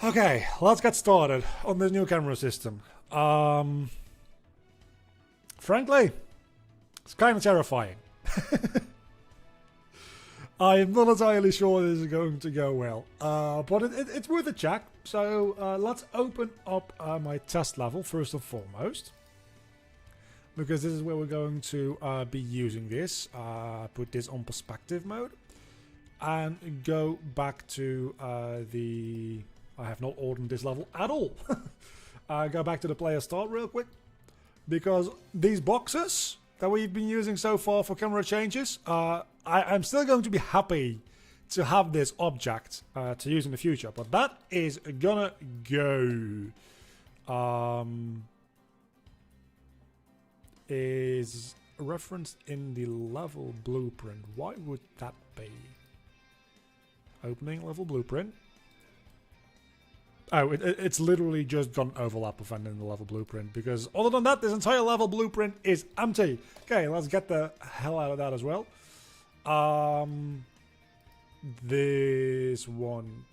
Okay, let's get started on this new camera system. Frankly, it's kind of terrifying. I am not entirely sure this is going to go well, but it's worth a check. So let's open up my test level first and foremost, because this is where we're going to be using this. Put this on perspective mode and go back to the... I have not ordered this level at all. Go back to the player start real quick, because these boxes that we've been using so far for camera changes, I'm still going to be happy to have this object to use in the future, but that is gonna go. Is referenced in the level blueprint. Why would that be? Opening level blueprint. Oh, it's literally just got an overlap event in the level blueprint, because other than that, this entire level blueprint is empty. Okay, let's get the hell out of that as well. This one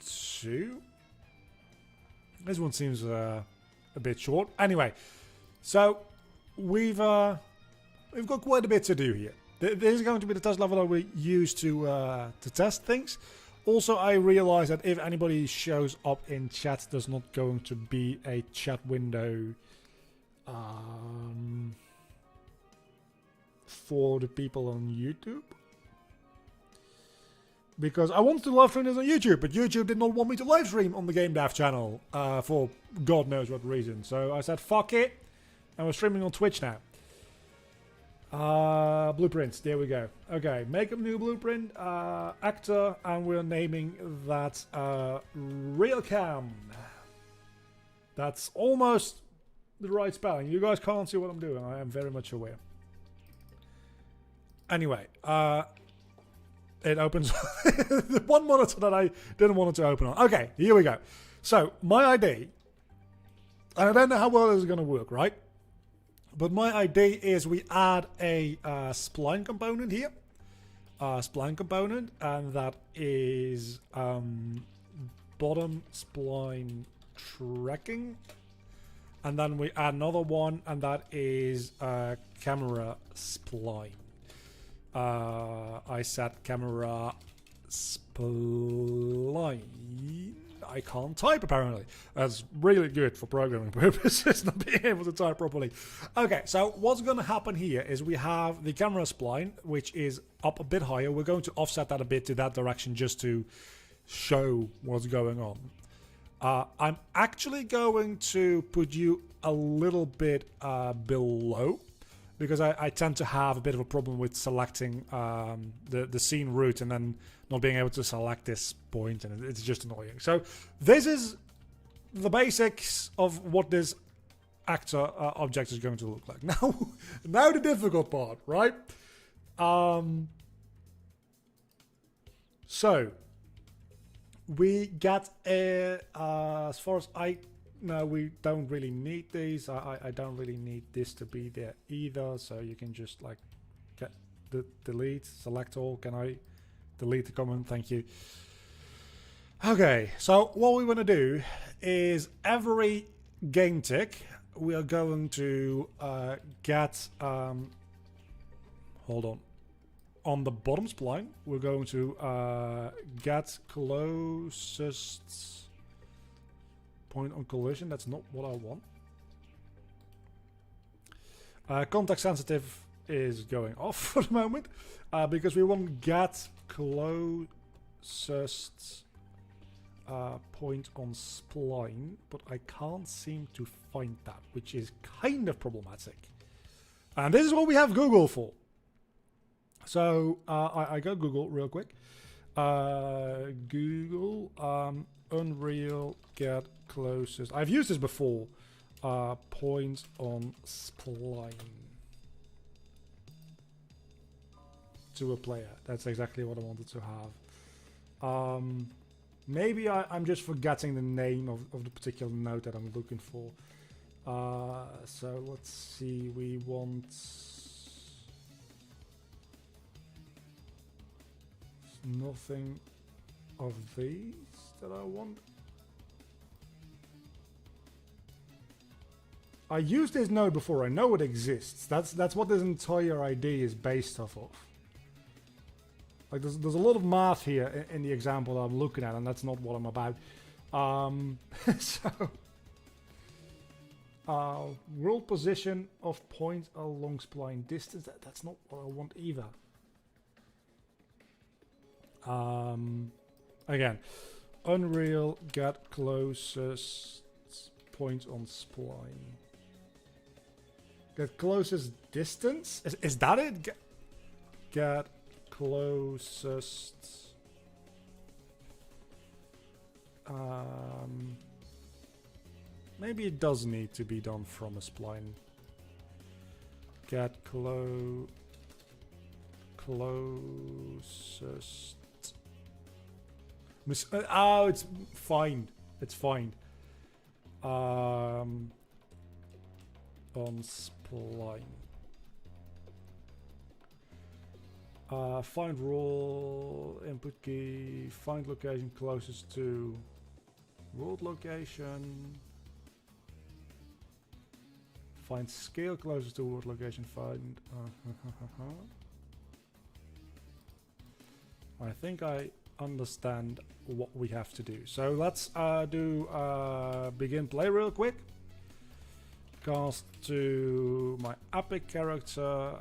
too. This one seems a bit short. Anyway, so we've got quite a bit to do here. This is going to be the test level that we use to test things. Also, I realize that if anybody shows up in chat, there's not going to be a chat window for the people on YouTube. Because I wanted to live stream this on YouTube, but YouTube did not want me to live stream on the Game Dev channel for God knows what reason. So I said, fuck it, and we're streaming on Twitch now. Blueprints, there we go. Okay, make a new blueprint, actor, and we're naming that real cam. That's almost the right spelling. You guys can't see what I'm doing, I am very much aware. Anyway, it opens the one monitor that I didn't want it to open on. Okay, here we go. So, my ID, and I don't know how well this is going to work, right? But my idea is we add a spline component here. Spline component, and that is bottom spline tracking. And then we add another one, and that is camera spline. I set camera spline. I can't type apparently. That's really good for programming purposes, not being able to type properly. Okay, so what's going to happen here is we have the camera spline, which is up a bit higher. We're going to offset that a bit to that direction just to show what's going on. I'm actually going to put you a little bit below, because I tend to have a bit of a problem with selecting the scene route and then not being able to select this point, and it's just annoying. So this is the basics of what this actor object is going to look like. Now the difficult part, right? So we get as far as no, we don't really need these. I don't really need this to be there either. So you can just like get the delete, select all. Can I delete the comment? Thank you. Okay, so what we want to do is every game tick, we are going to get, hold on the bottom spline, we're going to get closest point on collision. That's not what I want. Context sensitive is going off for the moment, because we want get closest point on spline, but I can't seem to find that, which is kind of problematic. And this is what we have Google for. So I go Google real quick. Google Unreal get closest. I've used this before. Point on spline to a player. That's exactly what I wanted to have. Maybe I'm just forgetting the name of the particular node that I'm looking for. So let's see. We want nothing of these that I want. I used this node before. I know it exists. That's what this entire ID is based off of. Like there's a lot of math here in the example that I'm looking at, and that's not what I'm about. World position of point along spline distance. That's not what I want either. Again, Unreal get closest point on spline. Get closest distance? Is that it? Get closest. Maybe it does need to be done from a spline. Get closest. Oh, it's fine. It's fine. On spline. Find role, input key, find location closest to world location. Find scale closest to world location, find... I think I understand what we have to do. So let's do begin play real quick. Cast to my epic character,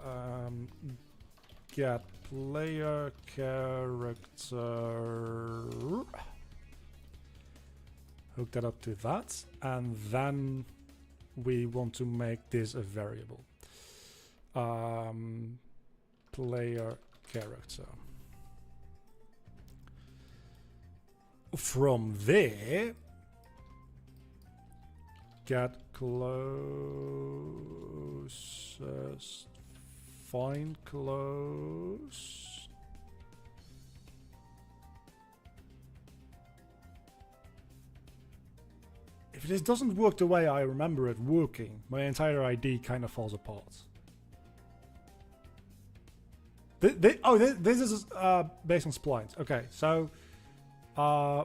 get player character, hook that up to that, and then we want to make this a variable. Player character. From there, get closest, find close. If this doesn't work the way I remember it working, my entire ID kind of falls apart. This is based on splines. Okay, so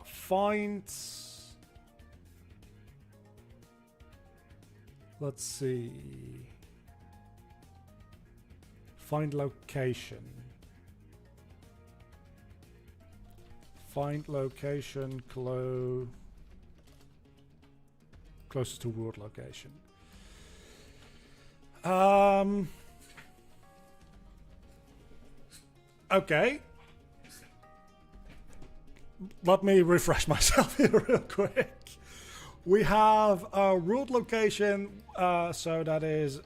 find. Let's see. Find location. Find location closest to world location. Okay. Let me refresh myself here real quick. We have a world location, so that is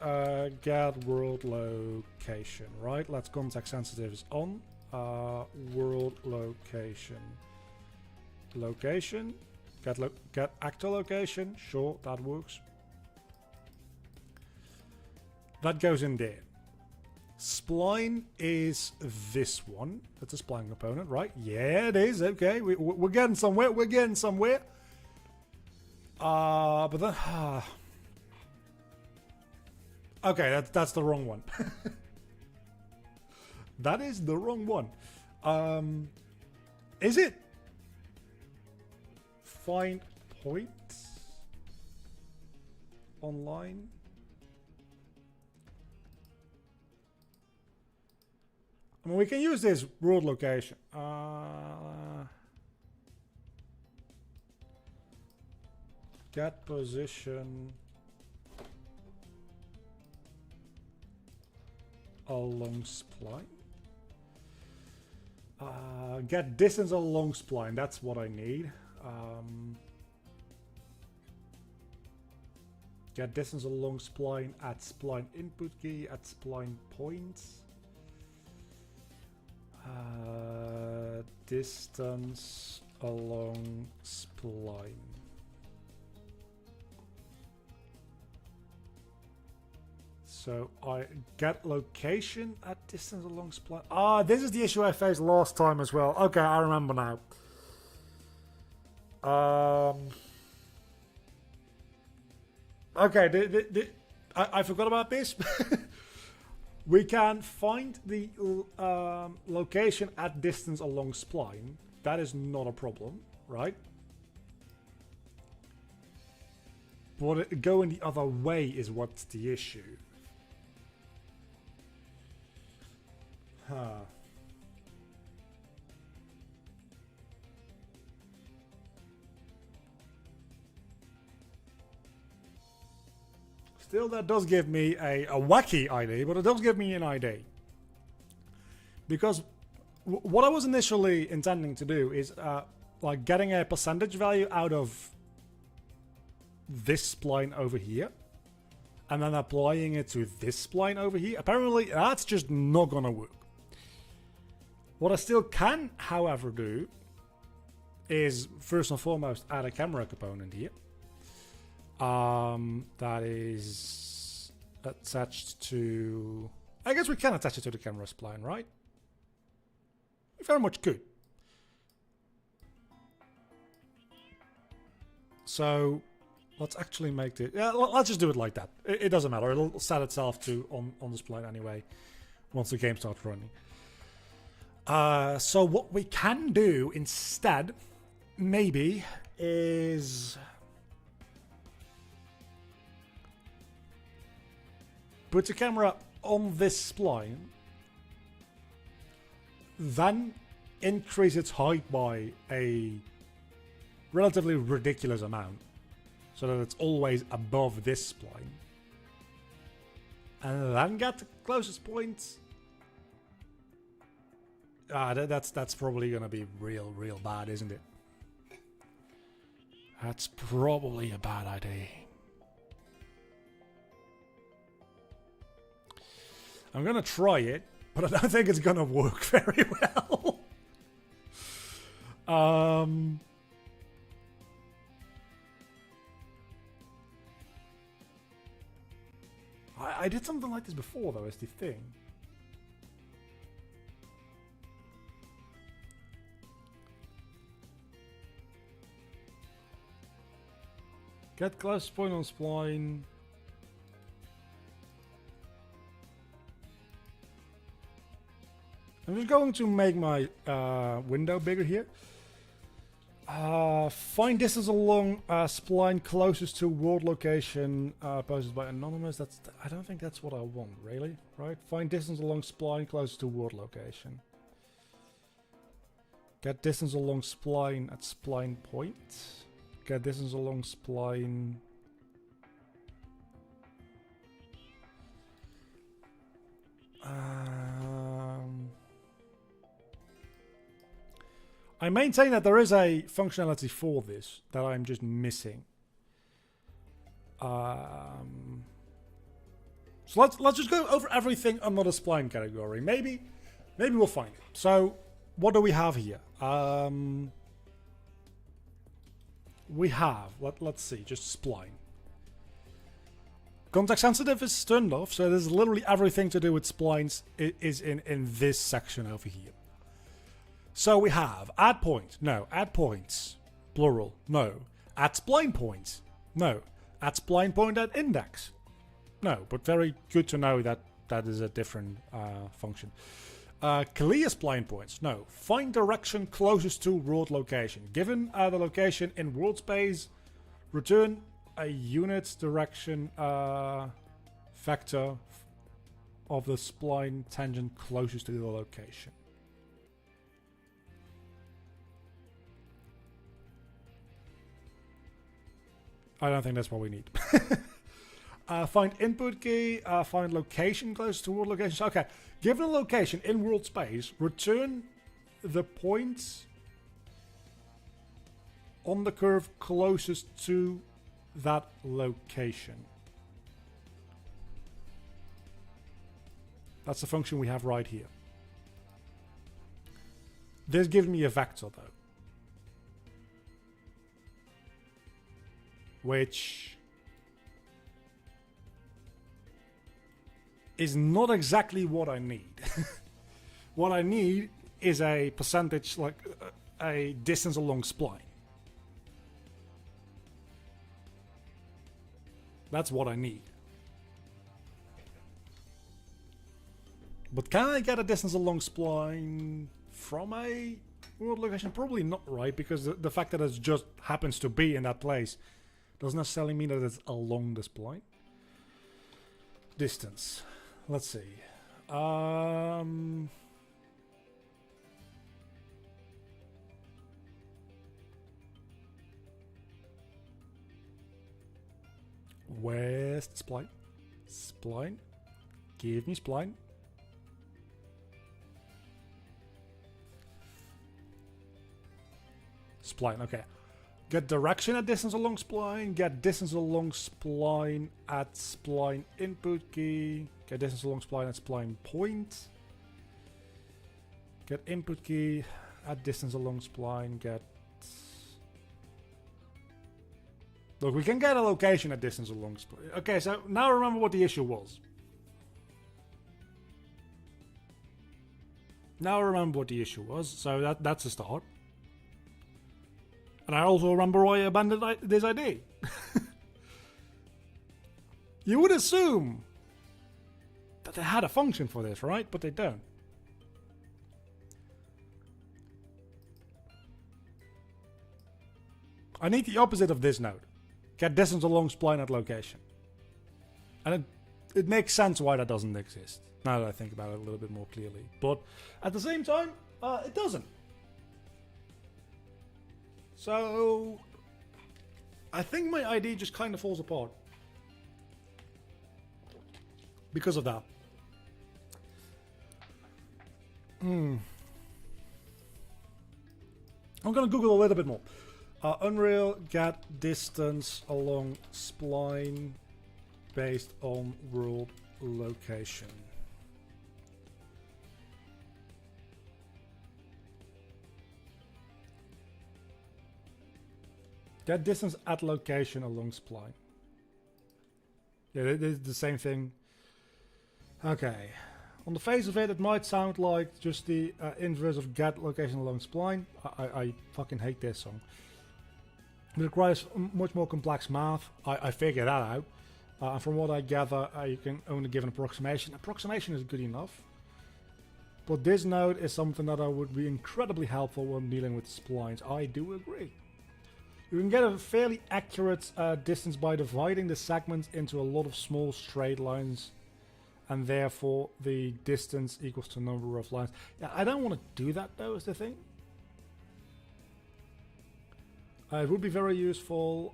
get world location, right? Let's context sensitive is on. World location. Location. Get actor location. Sure, that works. That goes in there. Spline is this one. That's a spline component, right? Yeah, it is. Okay, we're getting somewhere. We're getting somewhere. But then... okay, that's the wrong one. That is the wrong one. Is it? Find points online. I mean, we can use this world location. Get position along spline. Get distance along spline. That's what I need. Get distance along spline at spline input key at spline points. Distance along spline. So I get location at distance along spline. Ah, this is the issue I faced last time as well. Okay, I remember now. Okay, I forgot about this. We can find the location at distance along spline. That is not a problem, right? But going the other way is what's the issue. Huh. Still, that does give me a wacky ID, but it does give me an ID. Because what I was initially intending to do is like getting a percentage value out of this spline over here and then applying it to this spline over here. Apparently, that's just not gonna work. What I still can, however, do is first and foremost add a camera component here. That is attached to... I guess we can attach it to the camera spline, right? We very much could. So let's actually make it... Yeah, let's just do it like that. It doesn't matter. It'll set itself to on the spline anyway once the game starts running. So what we can do instead, maybe, is... put the camera on this spline, then increase its height by a relatively ridiculous amount, so that it's always above this spline, and then get the closest point. That's probably gonna be real bad, isn't it? That's probably a bad idea. I'm gonna try it, but I don't think it's gonna work very well. I did something like this before, though, is the thing. Get closest point on spline. I'm just going to make my window bigger here. Find distance along spline closest to world location posted by anonymous. I don't think that's what I want, really. Right? Find distance along spline closest to world location. Get distance along spline at spline point. Get distance along spline. I maintain that there is a functionality for this that I'm just missing. So let's just go over everything under the spline category. Maybe we'll find it. So what do we have here? We have, let's see, just spline. Context sensitive is turned off, so there's literally everything to do with splines is in this section over here. So we have add point, no. Add points, plural, no. Add spline points, no. Add spline point at index, no. But very good to know that that is a different function. Clear spline points, no. Find direction closest to world location. Given the location in world space, return a unit direction vector of the spline tangent closest to the location. I don't think that's what we need. Find input key, find location close to world location. Okay, given a location in world space, return the point on the curve closest to that location. That's the function we have right here. This gives me a vector though, which is not exactly what I need. What I need is a percentage, like a distance along spline. That's what I need. But can I get a distance along spline from a world location? Probably not, right? Because the fact that it just happens to be in that place Doesn't necessarily mean that it's along the spline. Distance. Let's see. Where's the spline? Spline. Give me spline. Spline, okay. Get direction at distance along spline. Get distance along spline at spline input key. Get distance along spline at spline point. Get input key at distance along spline. Get... Look, we can get a location at distance along spline. Okay, so now I remember what the issue was. Now I remember what the issue was, so that's a start. And I also remember why I abandoned this idea. You would assume that they had a function for this, right? But they don't. I need the opposite of this node. Get distance along spline at location. And it makes sense why that doesn't exist, now that I think about it a little bit more clearly. But at the same time, it doesn't. So I think my ID just kind of falls apart because of that. I'm gonna Google a little bit more. Unreal get distance along spline based on world location. Get distance at location along spline. Yeah, it is the same thing. Okay. On the face of it, it might sound like just the inverse of get location along spline. I fucking hate this song. It requires much more complex math. I figured that out. And from what I gather, you can only give an approximation. Approximation is good enough. But this node is something that would be incredibly helpful when dealing with splines. I do agree. You can get a fairly accurate distance by dividing the segments into a lot of small straight lines, and therefore the distance equals the number of lines. Yeah, I don't want to do that though, is the thing. It would be very useful.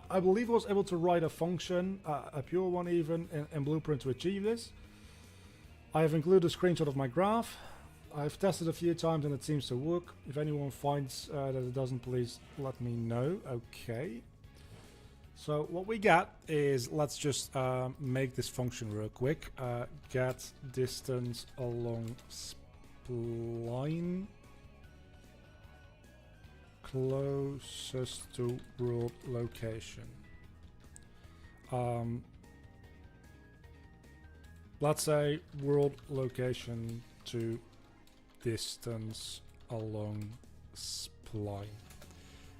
I believe I was able to write a function, a pure one even, in Blueprint to achieve this. I have included a screenshot of my graph. I've tested a few times and it seems to work. If anyone finds that it doesn't, please let me know. Okay. So what we got is, let's just make this function real quick. Get distance along spline closest to world location. Let's say world location to distance along spline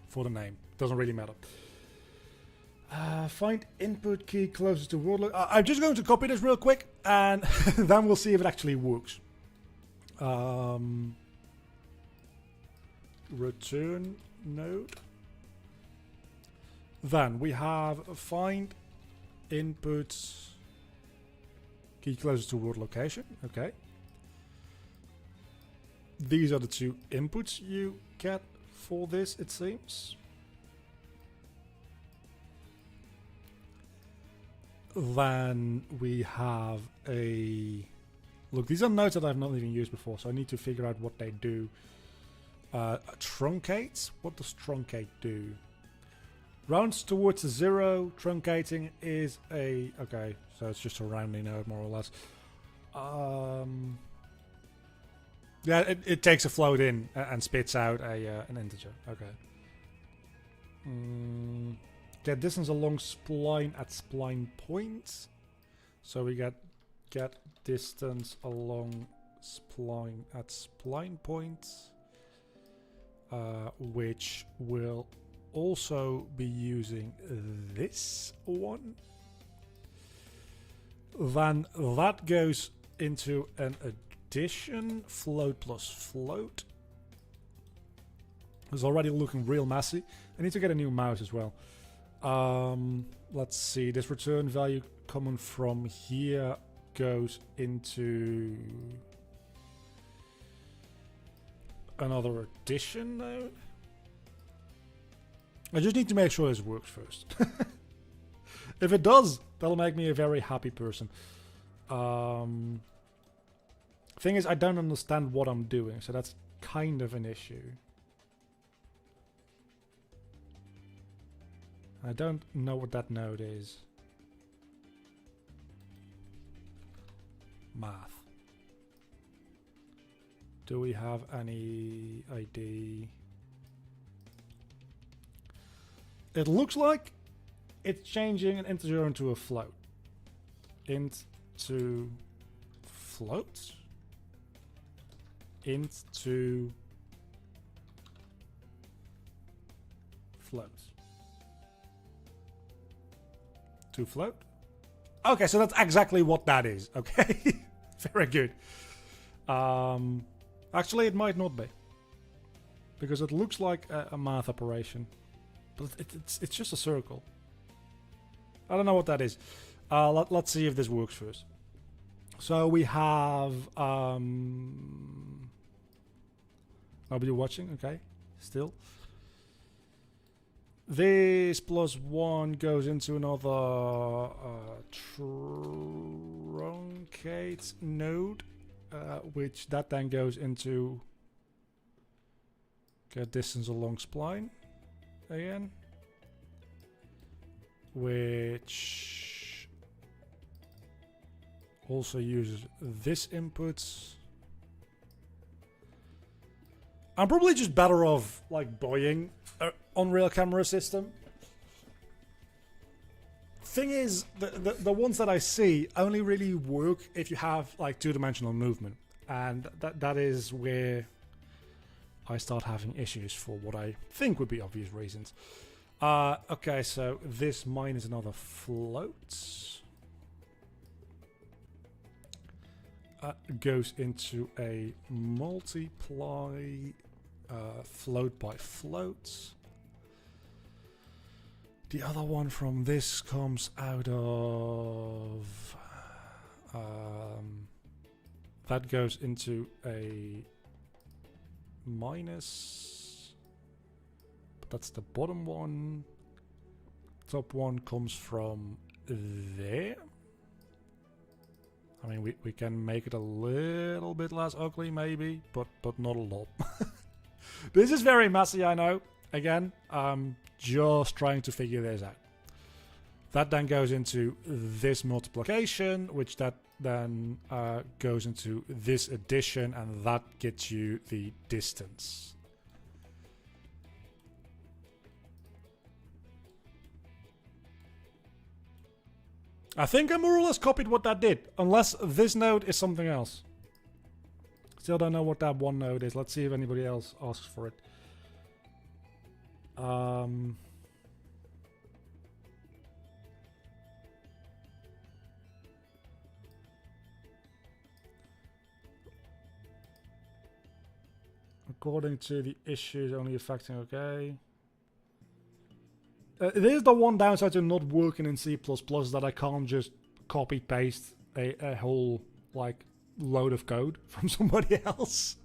for the name. Doesn't really matter. Find input key closest to world. I'm just going to copy this real quick, and then we'll see if it actually works. Return node. Then we have find input key closest to world location. Okay. These are the two inputs you get for this, it seems. Then we have a... Look, these are nodes that I've not even used before, so I need to figure out what they do. Truncates? What does truncate do? Rounds towards 0. Truncating is a... Okay, so it's just a rounding node, more or less. Yeah, it takes a float in and spits out an integer. Okay. Get distance along spline at spline points. So we get distance along spline at spline points, which will also be using this one. Then that goes into an addition, float plus float. It's already looking real messy. I need to get a new mouse as well. Let's see, this return value coming from here goes into another addition node. I just need to make sure this works first. If it does, that'll make me a very happy person. Thing is, I don't understand what I'm doing, so that's kind of an issue. I don't know what that node is. Math. Do we have any ID? It looks like it's changing an integer into a float. Int to float. Int to float. To float. Okay, so that's exactly what that is. Okay, very good. Actually, it might not be, because it looks like a math operation, but it's just a circle. I don't know what that is. Let's see if this works first. So we have nobody watching. Okay, still. This +1 goes into another truncate node, which that then goes into get distance along spline again, which also uses this input. I'm probably just better off like buying Unreal camera system. Thing is, the ones that I see only really work if you have like two-dimensional movement, and that is where I start having issues for what I think would be obvious reasons. Okay, so this mine is another float. Goes into a multiply float by float. The other one from this comes out of that goes into a minus, but that's the bottom one. Top one comes from there. I mean, we can make it a little bit less ugly maybe, but not a lot. This is very messy, I know. Again, just trying to figure this out. That then goes into this multiplication, which that then goes into this addition, and that gets you the distance. I think I more or less copied what that did, unless this node is something else. Still don't know what that one node is. Let's see if anybody else asks for it. According to the issues only affecting, okay. It is the one downside to not working in C++ that I can't just copy paste a whole like load of code from somebody else.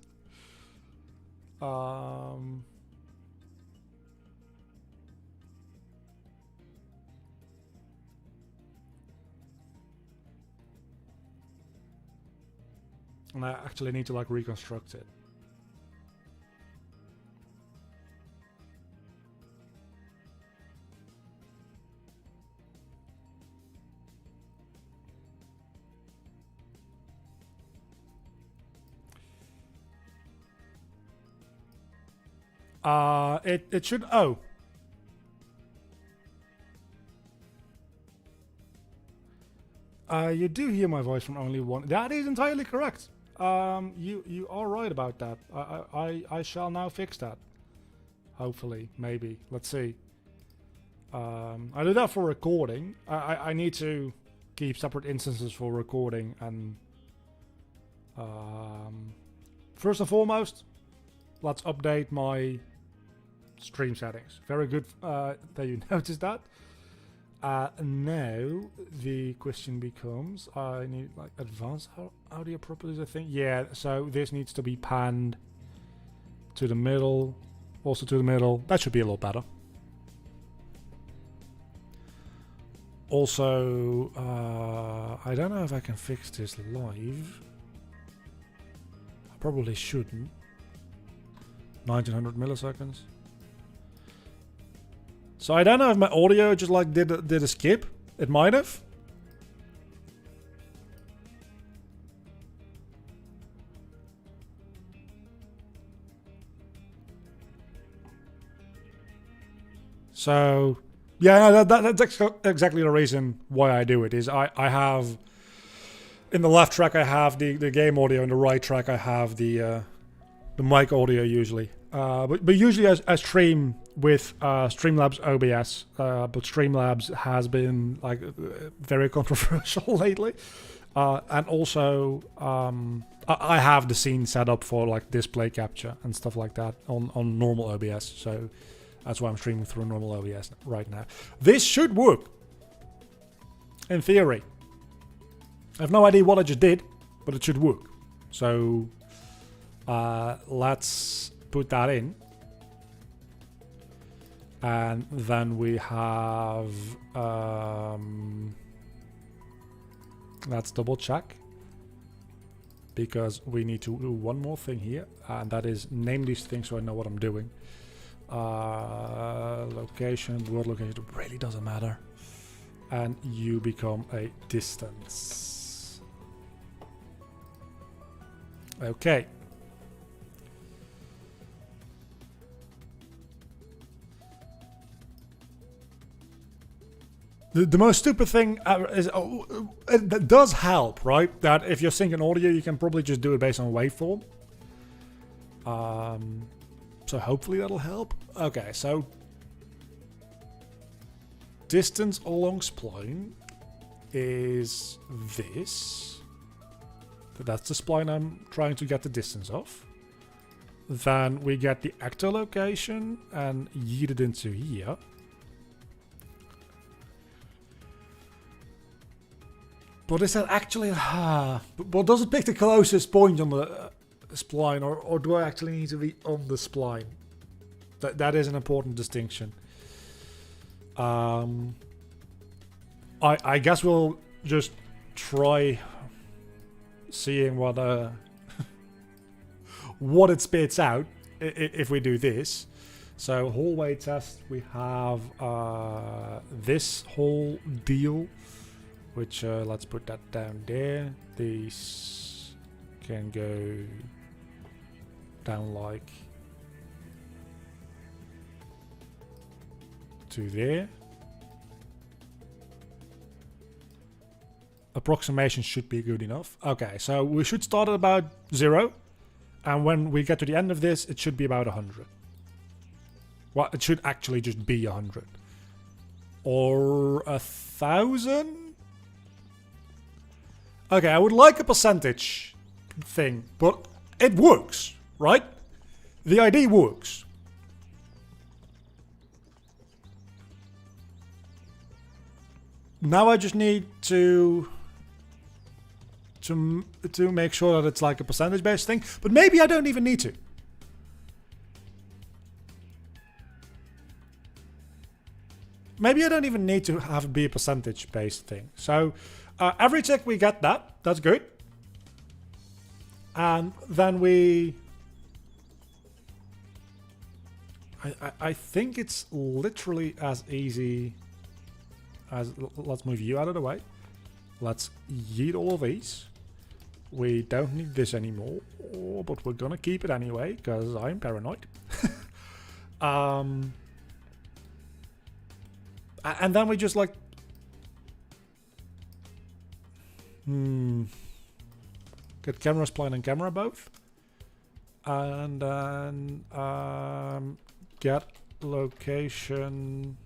And I actually need to like reconstruct it. It should, oh. You do hear my voice from only one. That is entirely correct. You are right about that. I shall now fix that. Hopefully, maybe. Let's see. I do that for recording. I need to keep separate instances for recording, and first and foremost, let's update my stream settings. Very good that you noticed that. Now the question becomes, I need like advanced audio properties, I think. Yeah, so this needs to be panned to the middle, also to the middle. That should be a lot better. Also, I don't know if I can fix this live. I probably shouldn't. 1900 milliseconds. So I don't know if my audio just like did a skip. It might have. So yeah, that's exactly the reason why I do it. Is I have in the left track I have the game audio, in the right track I have the mic audio usually. But usually I stream with Streamlabs OBS, but Streamlabs has been like very controversial lately. And also I have the scene set up for like display capture and stuff like that on normal OBS. So that's why I'm streaming through normal OBS right now. This should work, in theory. I have no idea what I just did, but it should work. So let's put that in. And then we have... let's double check. Because we need to do one more thing here. And that is name these things so I know what I'm doing. Location, world location, it really doesn't matter. And you become a distance. Okay. The most stupid thing is, it does help, right? That if you're syncing audio, you can probably just do it based on waveform. So hopefully that'll help. Okay, so distance along spline is this. That's the spline I'm trying to get the distance of. Then we get the actor location and yeet it into here. But is that actually... but does it pick the closest point on the spline, or do I actually need to be on the spline? That is an important distinction. I guess we'll just try seeing what what it spits out if we do this. So hallway test, we have this whole deal, which let's put that down there. These can go down like to there. Approximation should be good enough. Okay, so we should start at about 0, and when we get to the end of this, it should be about 100. Well, it should actually just be 100 or 1,000. Okay, I would like a percentage thing, but it works, right? The ID works. Now I just need to make sure that it's like a percentage-based thing, but maybe I don't even need to. Maybe I don't even need to have it be a percentage-based thing. So every check we get that. That's good. And then we... I think it's literally as easy as... Let's move you out of the way. Let's yeet all of these. We don't need this anymore. But we're gonna keep it anyway, because I'm paranoid. And then we just like... Get camera spline and camera both. And then get location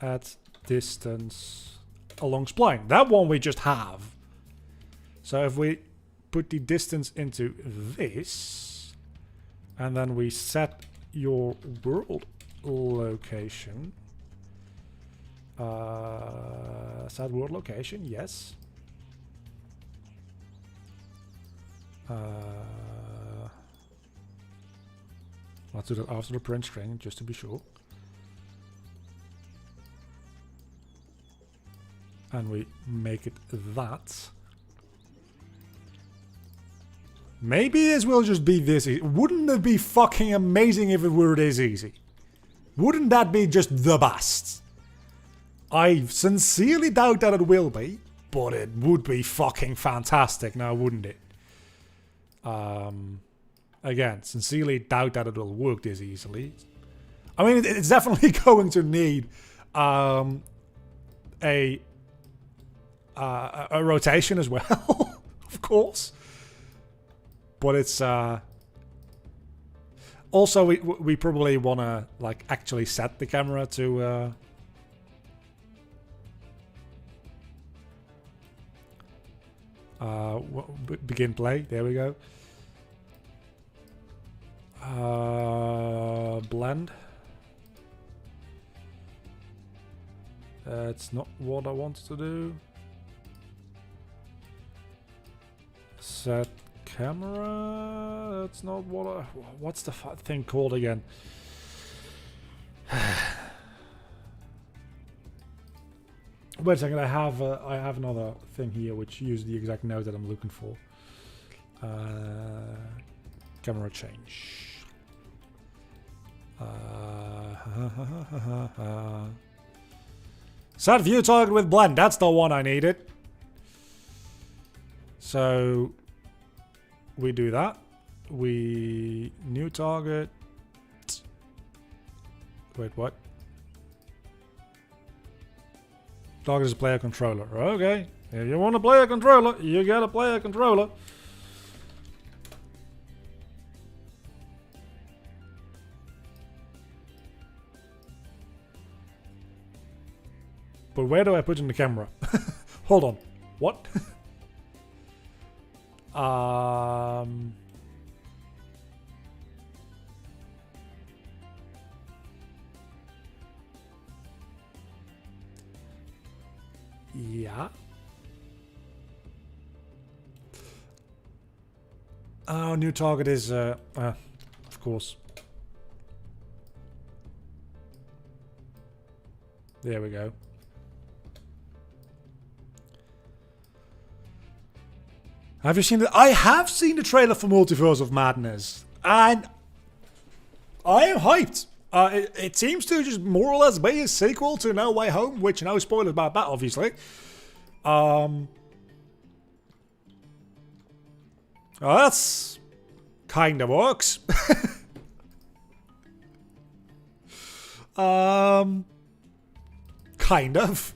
at distance along spline. That one we just have. So if we put the distance into this, and then we set your world location. Set world location, yes. Let's do that after the print string, just to be sure. And we make it that. Maybe this will just be this easy. Wouldn't it be fucking amazing if it were this easy? Wouldn't that be just the best? I sincerely doubt that it will be, but it would be fucking fantastic now, wouldn't it? Again, sincerely doubt that it will work this easily. I mean, it's definitely going to need a rotation as well, of course. But it's also we probably want to like actually set the camera to begin play. There we go. Blend. That's not what I wanted to do. Set camera. That's not what I. What's the thing called again? Wait a second. I have another thing here which uses the exact node that I'm looking for. Camera change. Set view target with blend. That's the one I needed. So we do that. We new target. Wait, what? Target is a player controller. Okay. If you want to play a controller, you gotta play a controller. But where do I put in the camera? Hold on. What? Yeah. Oh, new target is of course. There we go. Have you seen the? I have seen the trailer for Multiverse of Madness, and I am hyped. It seems to just more or less be a sequel to No Way Home, which no spoilers about that, obviously. That's kind of works. Kind of.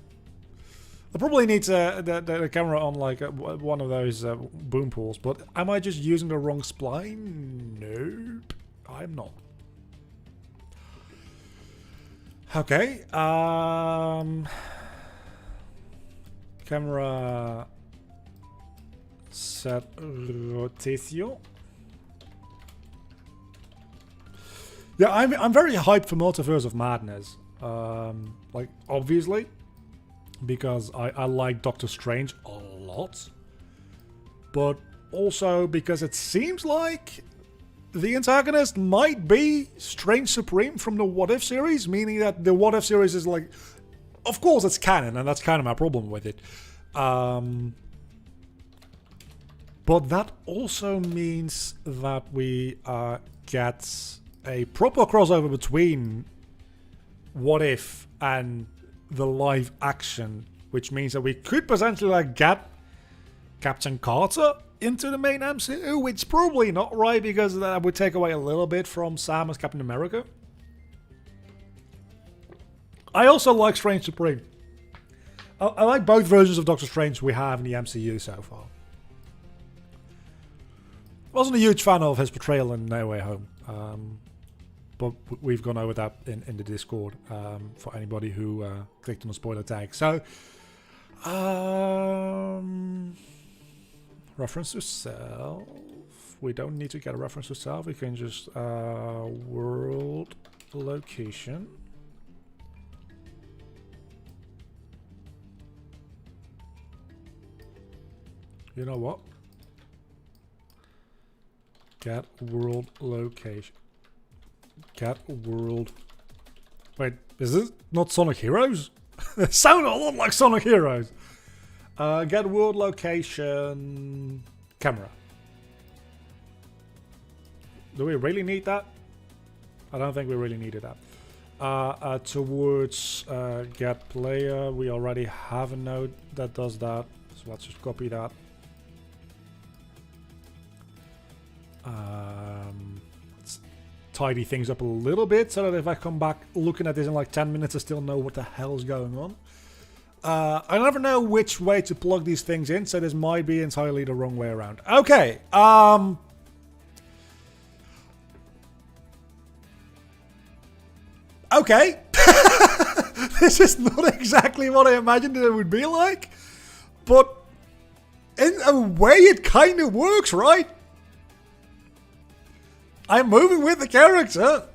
I probably need the camera on like one of those boom pools, but am I just using the wrong spline? Nope, I'm not. Okay, camera set rotation. Yeah, I'm very hyped for Multiverse of Madness. Like obviously. Because I like Doctor Strange a lot. But also because it seems like the antagonist might be Strange Supreme from the What If series. Meaning that the What If series is like... Of course it's canon, and that's kind of my problem with it. But that also means that we get a proper crossover between What If and the live action, which means that we could potentially like get Captain Carter into the main MCU, which is probably not right because that would take away a little bit from Sam as Captain America. I also like Strange Supreme. I like both versions of Doctor Strange we have in the MCU so far. Wasn't a huge fan of his portrayal in No Way Home. But we've gone over that in the Discord for anybody who clicked on the spoiler tag. So, reference to self. we don't need to get a reference to self. We can just world location. You know what? Get world location. Get world. Wait, is this not Sonic Heroes? It sounded a lot like Sonic Heroes. Get world location camera. Do we really need that? I don't think we really needed that. Towards get player, we already have a node that does that. So let's just copy that. Let's tidy things up a little bit so that if I come back looking at this in like 10 minutes, I still know what the hell is going on. I never know which way to plug these things in, so this might be entirely the wrong way around. Okay. Okay. This is not exactly what I imagined it would be like, but in a way it kind of works, right? I'm moving with the character,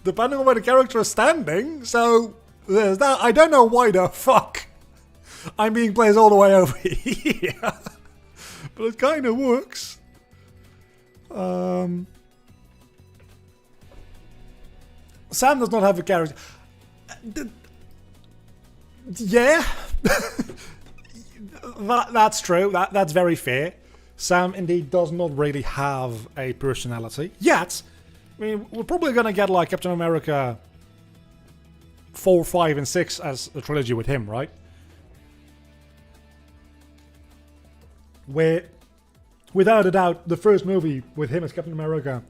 depending on where the character is standing, so there's that. I don't know why the fuck I'm being placed all the way over here, but it kind of works. Sam does not have a character. Yeah, that's true. That's very fair. Sam indeed does not really have a personality yet. I mean, we're probably gonna get like Captain America 4, 5, and 6 as a trilogy with him, right? Where, without a doubt, the first movie with him as Captain America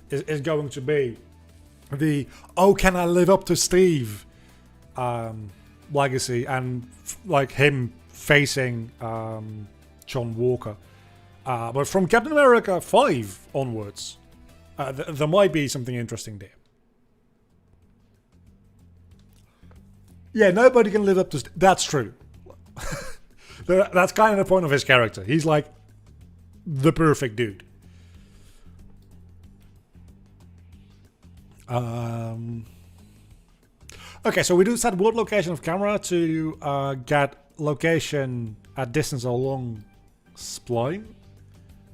is going to be the "Oh, can I live up to Steve" legacy, and like him facing John Walker. But from Captain America 5 onwards, there might be something interesting there. Yeah, nobody can live up to... That's true. That's kind of the point of his character. He's like the perfect dude. Okay, so we do set world location of camera to get location at distance along spline.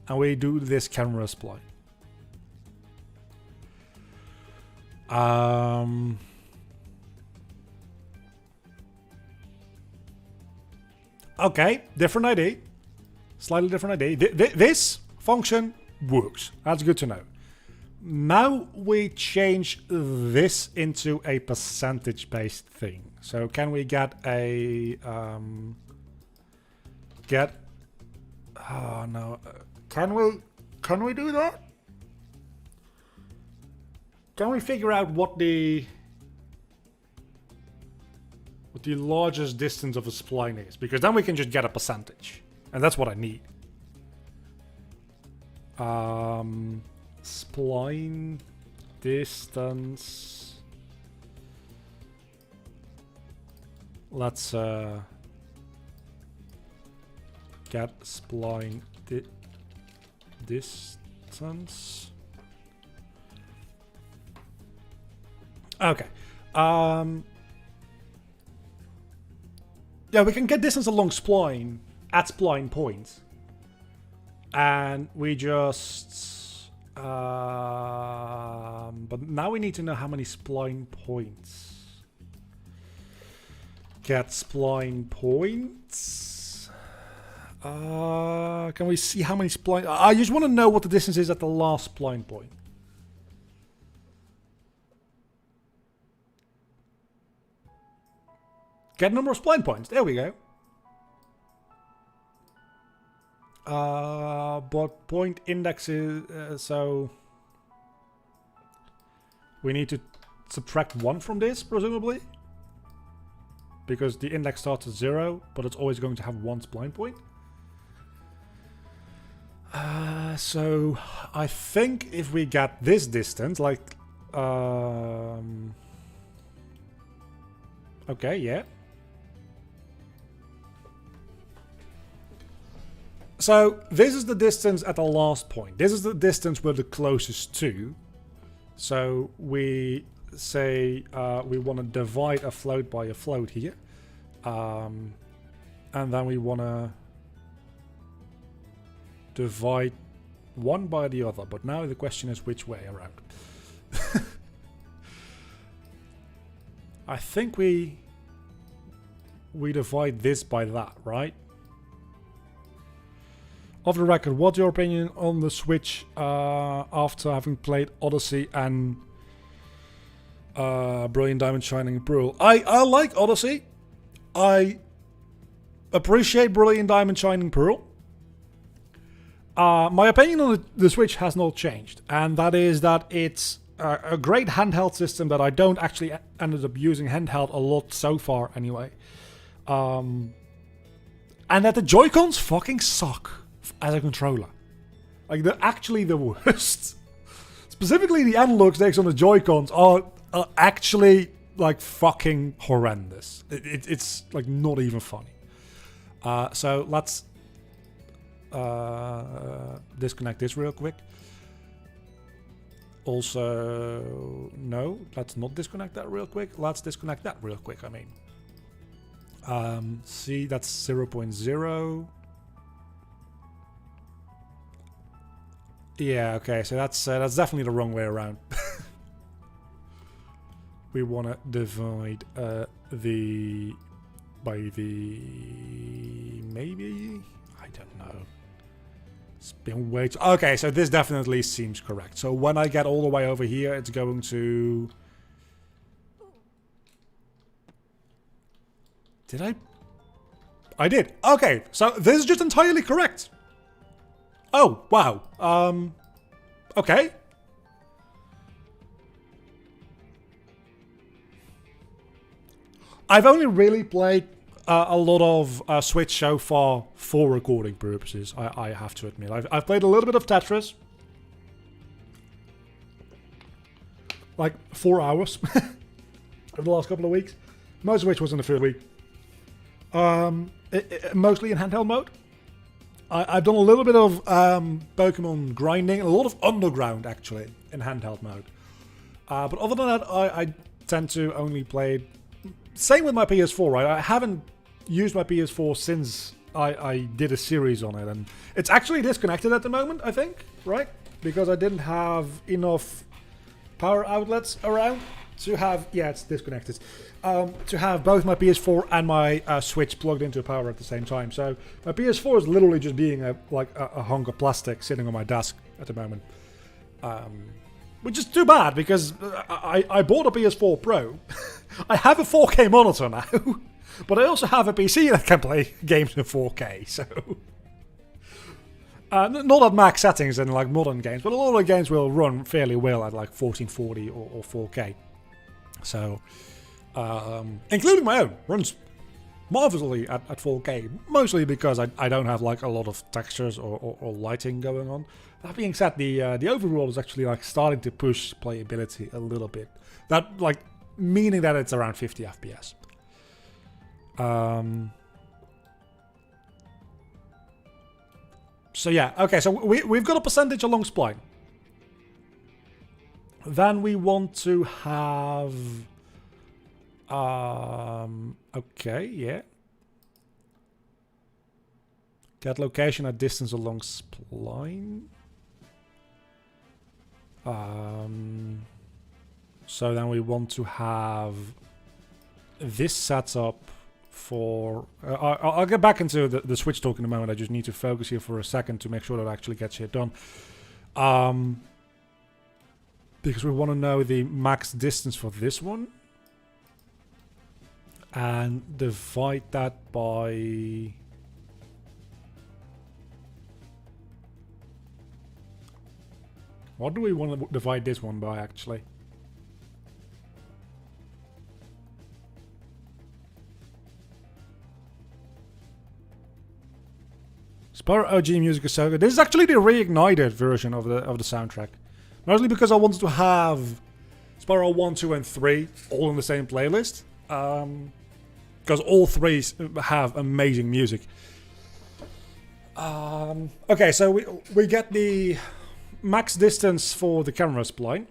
And we do this camera spline. Okay, different ID. Slightly different ID. This function works. That's good to know. Now we change this into a percentage-based thing. So can we get a... Oh no. Can we do that? Can we figure out what the largest distance of a spline is? Because then we can just get a percentage. And that's what I need. Spline distance. Let's get spline distance. Okay. Yeah, we can get distance along spline at spline points. And we just... but now we need to know how many spline points. Get spline points. Can we see how many spline... I just want to know what the distance is at the last spline point. Get number of spline points. There we go. But point index is... so... we need to subtract 1 from this, presumably. Because the index starts at 0, but it's always going to have 1 spline point. So I think if we get this distance, like... okay, yeah. So this is the distance at the last point. This is the distance we're the closest to. So we say we want to divide a float by a float here. And then we want to divide one by the other. But now the question is which way around. I think we divide this by that, right? Off the record, what's your opinion on the Switch after having played Odyssey and Brilliant Diamond Shining Pearl? I like Odyssey. I appreciate Brilliant Diamond Shining Pearl. My opinion on the Switch has not changed, and that is that it's a great handheld system that I don't actually ended up using handheld a lot so far anyway. And that the Joy-Cons fucking suck as a controller. Like, they're actually the worst. Specifically, the analog sticks on the Joy-Cons are actually, like, fucking horrendous. It's like, not even funny. So, let's disconnect this real quick. Also, no, let's not disconnect that real quick. Let's disconnect that real quick, I mean. See, that's 0.0. Yeah, okay, so that's definitely the wrong way around. We want to divide by the maybe? I don't know. It's been way too... Okay, so this definitely seems correct. So when I get all the way over here, it's going to... Did I? I did. Okay, so this is just entirely correct. Oh, wow. Okay. I've only really played a lot of Switch so far for recording purposes, I have to admit. I've played a little bit of Tetris. Like 4 hours over the last couple of weeks. Most of which was in the first week. Mostly in handheld mode. I've done a little bit of Pokemon grinding, a lot of Underground actually in handheld mode. But other than that, I tend to only play. Same with my PS4, right? I haven't used my PS4 since I did a series on it, and it's actually disconnected at the moment, I think, right? Because I didn't have enough power outlets around to have. Yeah, it's disconnected. To have both my PS4 and my Switch plugged into power at the same time. So my PS4 is literally just being a hunk of plastic sitting on my desk at the moment. Which is too bad because I bought a PS4 Pro. I have a 4K monitor now. But I also have a PC that can play games in 4K. So not at max settings in like modern games, but a lot of the games will run fairly well at like 1440 or 4K. So... including my own, runs marvelously at 4K, mostly because I don't have like a lot of textures or lighting going on. That being said, the overall is actually like starting to push playability a little bit. That like meaning that it's around 50 FPS. So yeah, okay, so we've got a percentage along spline. Then we want to have... okay, yeah. Get location at distance along spline. So then we want to have this setup for... I'll get back into the Switch talk in a moment. I just need to focus here for a second to make sure that actually gets shit done. Because we want to know the max distance for this one. And divide that by... What do we want to divide this one by, actually? Spyro OG music is so good. This is actually the reignited version of the soundtrack. Mostly because I wanted to have Spyro 1, 2, and 3 all in the same playlist. Because all three have amazing music. Okay, so we get the max distance for the camera spline.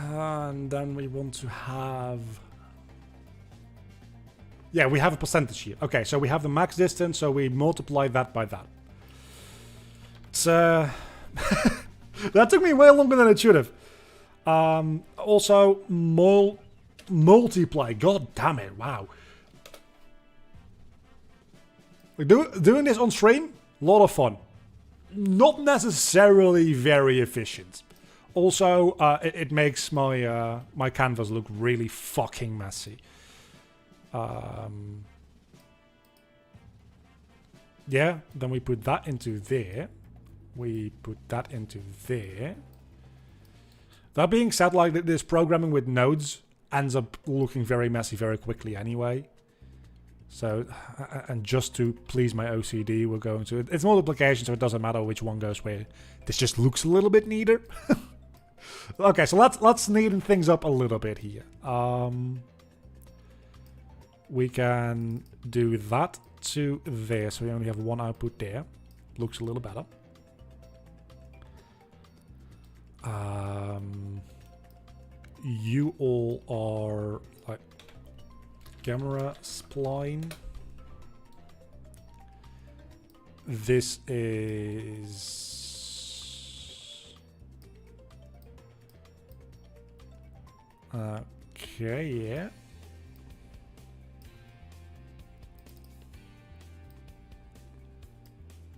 And then we want to have... Yeah, we have a percentage here. Okay, so we have the max distance, so we multiply that by that. It's... that took me way longer than it should have. Also, multiply. God damn it, wow. Like doing this on stream, a lot of fun. Not necessarily very efficient. Also, it makes my my canvas look really fucking messy. Yeah, then we put that into there. We put that into there. That being said, like this programming with nodes ends up looking very messy very quickly anyway. So, and just to please my OCD, we're going to... It's multiplication, so it doesn't matter which one goes where. This just looks a little bit neater. Okay, so let's neaten things up a little bit here. We can do that to there, so we only have one output there. Looks a little better. You all are like camera spline. This is okay, yeah.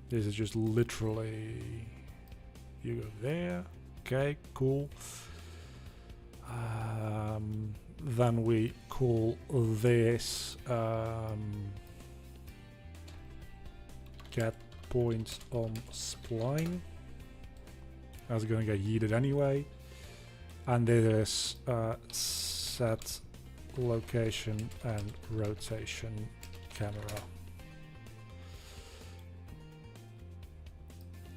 This is just literally you go there. Okay, cool. Then we call this get points on spline. That's going to get yeeted anyway. And this is set location and rotation camera.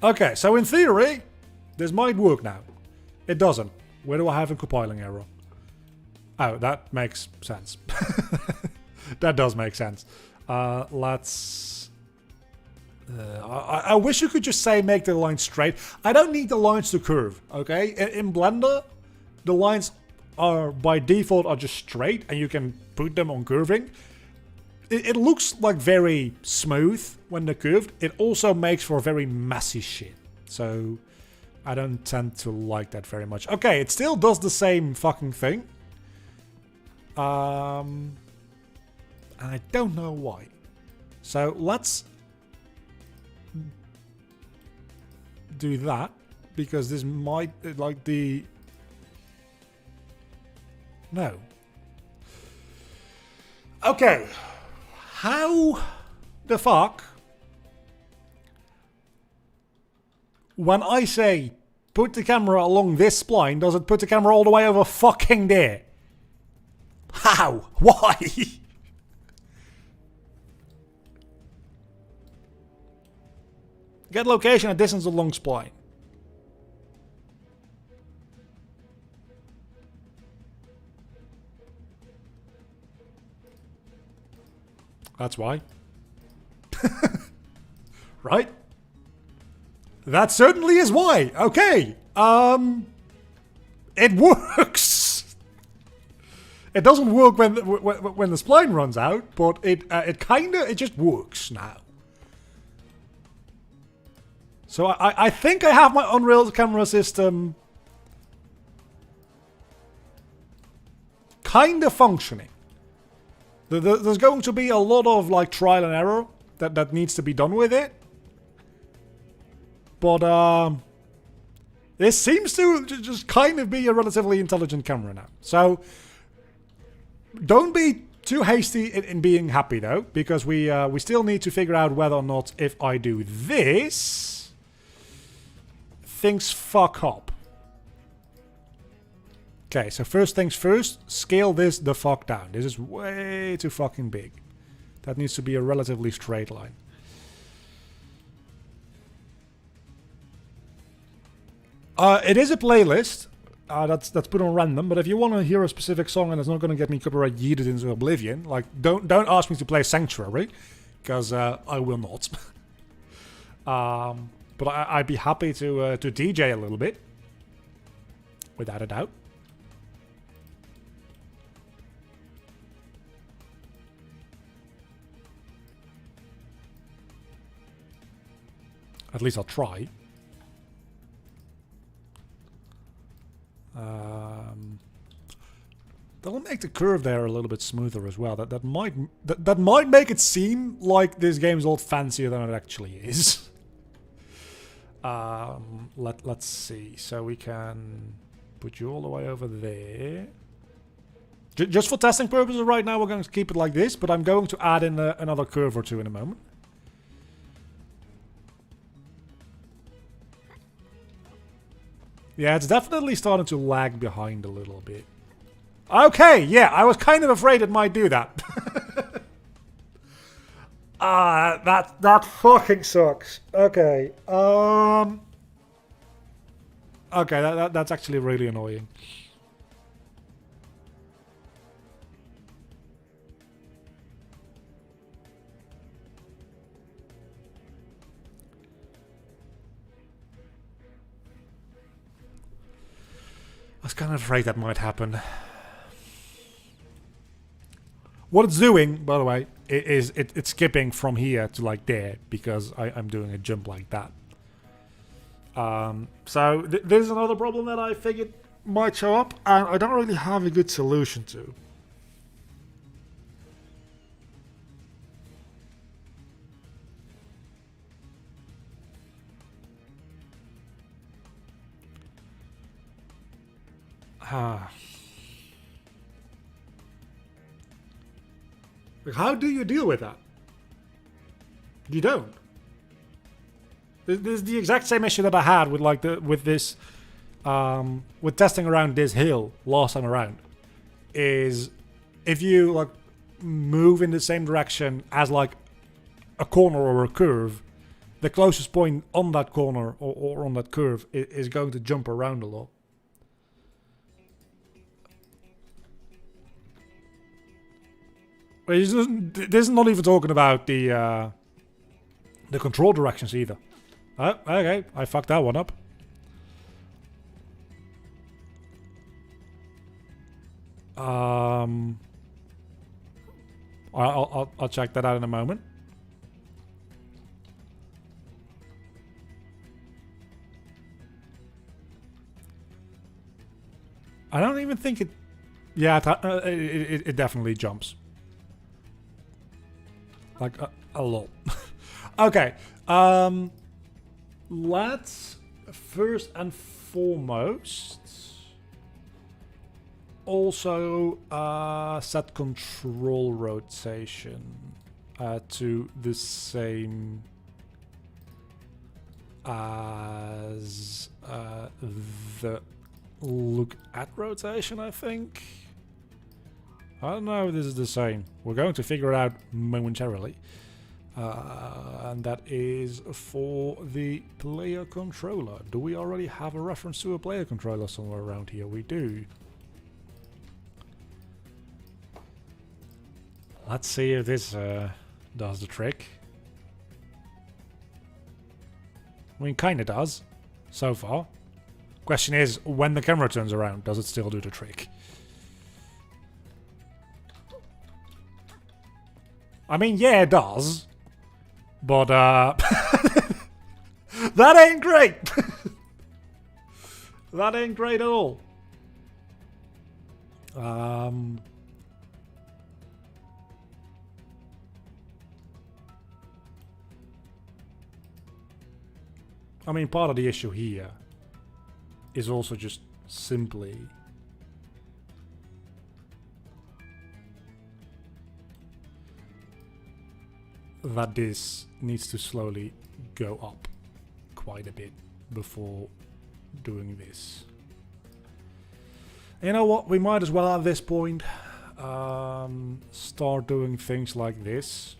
Okay, so in theory, this might work now. It doesn't. Where do I have a compiling error? Oh, that makes sense. That does make sense. Let's... I wish you could just say make the line straight. I don't need the lines to curve, okay? In Blender, the lines are by default are just straight and you can put them on curving. It looks like very smooth when they're curved. It also makes for very messy shit. So I don't tend to like that very much. Okay, it still does the same fucking thing. And I don't know why. So let's do that, because this might like the... No. Okay. How the fuck, when I say put the camera along this spline, does it put the camera all the way over fucking there? How? Why? Get location and distance along spline. That's why. Right? That certainly is why. Okay. It works. It doesn't work when the spline runs out, but it just works now. So I think I have my Unreal camera system kind of functioning. There's going to be a lot of like trial and error that needs to be done with it. But this seems to just kind of be a relatively intelligent camera now. So don't be too hasty in being happy though, because we still need to figure out whether or not if I do this, things fuck up. Okay, so first things first, scale this the fuck down. This is way too fucking big. That needs to be a relatively straight line. It is a playlist. That's put on random, but if you want to hear a specific song and it's not going to get me copyright yeeted into oblivion, like don't ask me to play Sanctuary, because I will not. But I'd be happy to DJ a little bit, without a doubt. At least I'll try. That'll make the curve there a little bit smoother as well. That might make it seem like this game's a lot fancier than it actually is. Let's see. So we can put you all the way over there. Just for testing purposes right now, we're going to keep it like this, but I'm going to add in another curve or two in a moment. Yeah, it's definitely starting to lag behind a little bit. Okay, yeah, I was kind of afraid it might do that. That fucking sucks. Okay. Okay, that's actually really annoying. I was kind of afraid that might happen. What it's doing, by the way, is it's skipping from here to like there because I'm doing a jump like that. So this is another problem that I figured might show up, and I don't really have a good solution to. Like, how do you deal with that? You don't. This is the exact same issue that I had with like with testing around this hill last time around. Is if you like move in the same direction as like a corner or a curve, the closest point on that corner or on that curve is going to jump around a lot. This is not even talking about the control directions either. Oh, okay, I fucked that one up. I'll check that out in a moment. I don't even think it. Yeah, it definitely jumps. Like a lot. Okay. Let's first and foremost also set control rotation to the same as the look at rotation, I think. I don't know if this is the same. We're going to figure it out momentarily. And that is for the player controller. Do we already have a reference to a player controller somewhere around here? We do. Let's see if this does the trick. I mean, kinda does, so far. Question is, when the camera turns around, does it still do the trick? I mean, yeah, it does. But, that ain't great! That ain't great at all. I mean, part of the issue here is also just simply that this needs to slowly go up quite a bit before doing this. You know what? We might as well at this point start doing things like this,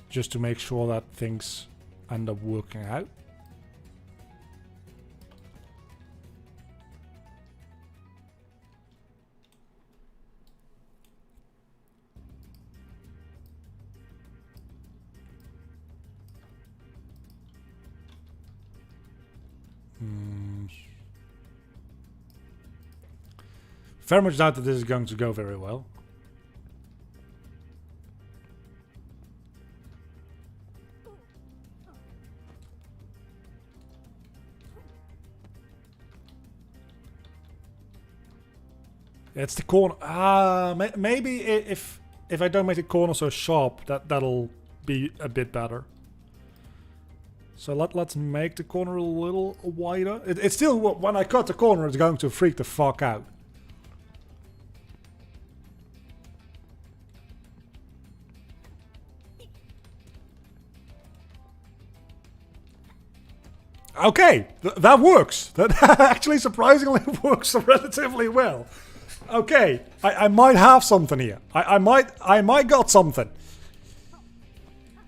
just to make sure that things end up working out. Very much doubt that this is going to go very well. It's the corner. Maybe if I don't make the corner so sharp, that'll be a bit better. So let's make the corner a little wider. It's still, when I cut the corner, it's going to freak the fuck out. Okay, that works. That actually surprisingly works relatively well. Okay, I might have something here. I might got something.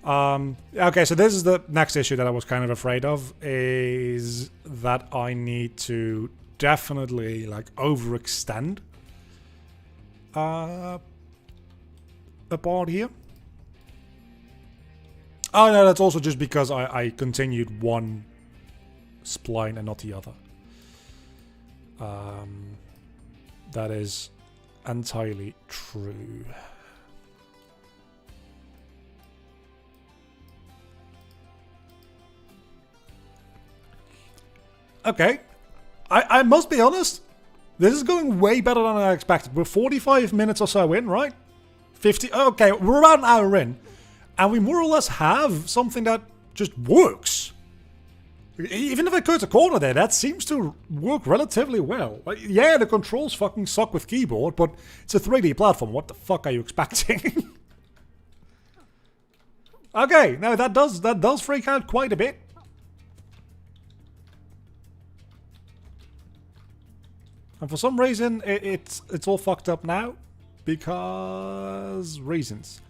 Okay, so this is the next issue that I was kind of afraid of, is that I need to definitely like overextend a part here. Oh no, that's also just because I continued one spline and not the other. That is entirely true. Okay, I must be honest, this is going way better than I expected. We're 45 minutes or so in, right? 50, okay, we're about an hour in, and we more or less have something that just works. Even if I cut a corner there, that seems to work relatively well. Like, yeah, the controls fucking suck with keyboard, but it's a 3D platform. What the fuck are you expecting? Okay, no, that does freak out quite a bit. And for some reason, it's all fucked up now. Because reasons.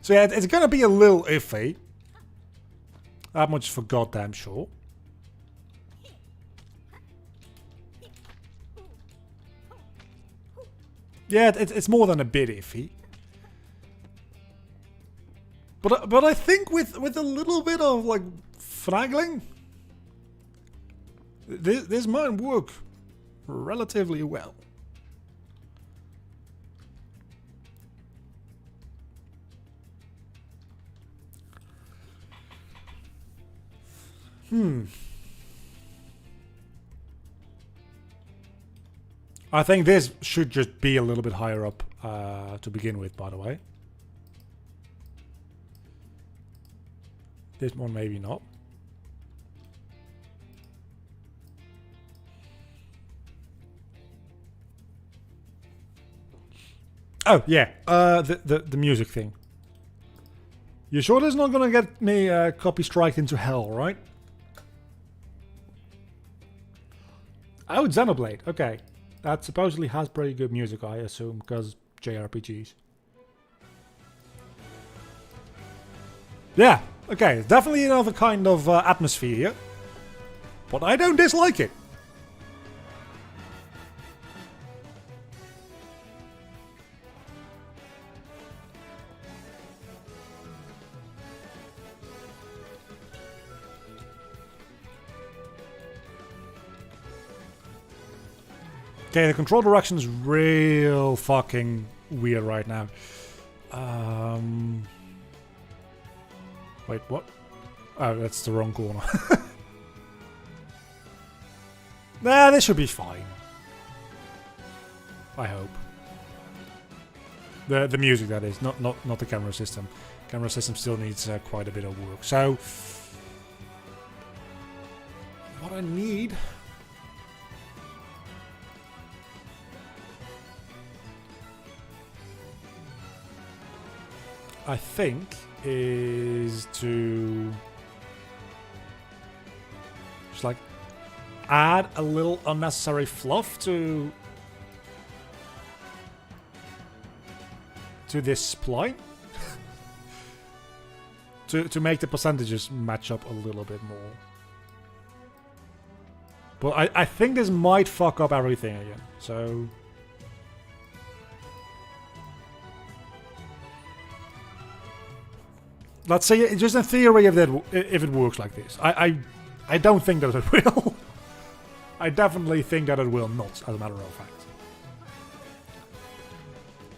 So yeah, it's gonna be a little iffy. That much for goddamn sure. Yeah, it's more than a bit iffy. But I think with a little bit of like finagling, this might work relatively well. I think this should just be a little bit higher up to begin with, by the way. This one maybe not. Oh, yeah, the music thing. You sure this is not gonna get me copy striked into hell, right? Oh, Xenoblade, okay. That supposedly has pretty good music, I assume, because JRPGs. Yeah, okay, definitely another kind of atmosphere here. But I don't dislike it. Okay, the control direction is real fucking weird right now. Wait, what? Oh, that's the wrong corner. Nah, this should be fine. I hope. The music, that is, not the camera system. Camera system still needs quite a bit of work. So, what I need. I think is to just like add a little unnecessary fluff to this spline to make the percentages match up a little bit more. But I think this might fuck up everything again. So let's say just in theory if it works like this. I don't think that it will. I definitely think that it will not, as a matter of fact.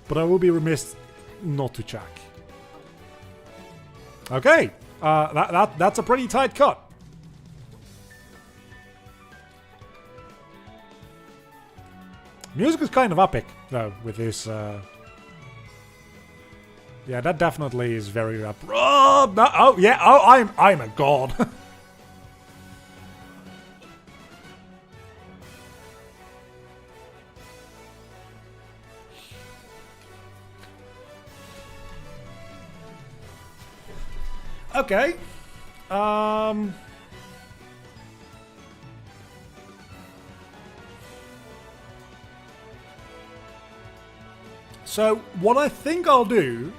But I will be remiss not to check. Okay, that's a pretty tight cut. Music is kind of epic, though, with this. Yeah, that definitely is very rap. Oh, no, oh yeah, oh, I'm a god. Okay. So what I think I'll do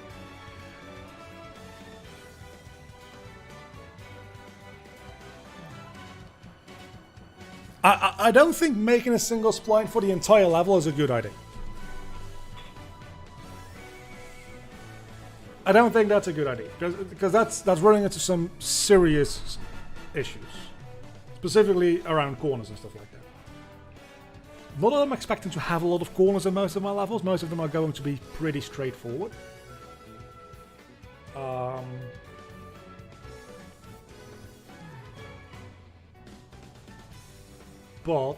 I don't think making a single spline for the entire level is a good idea. I don't think that's a good idea because that's running into some serious issues, specifically around corners and stuff like that. Not that I'm expecting to have a lot of corners in most of my levels. Most of them are going to be pretty straightforward. But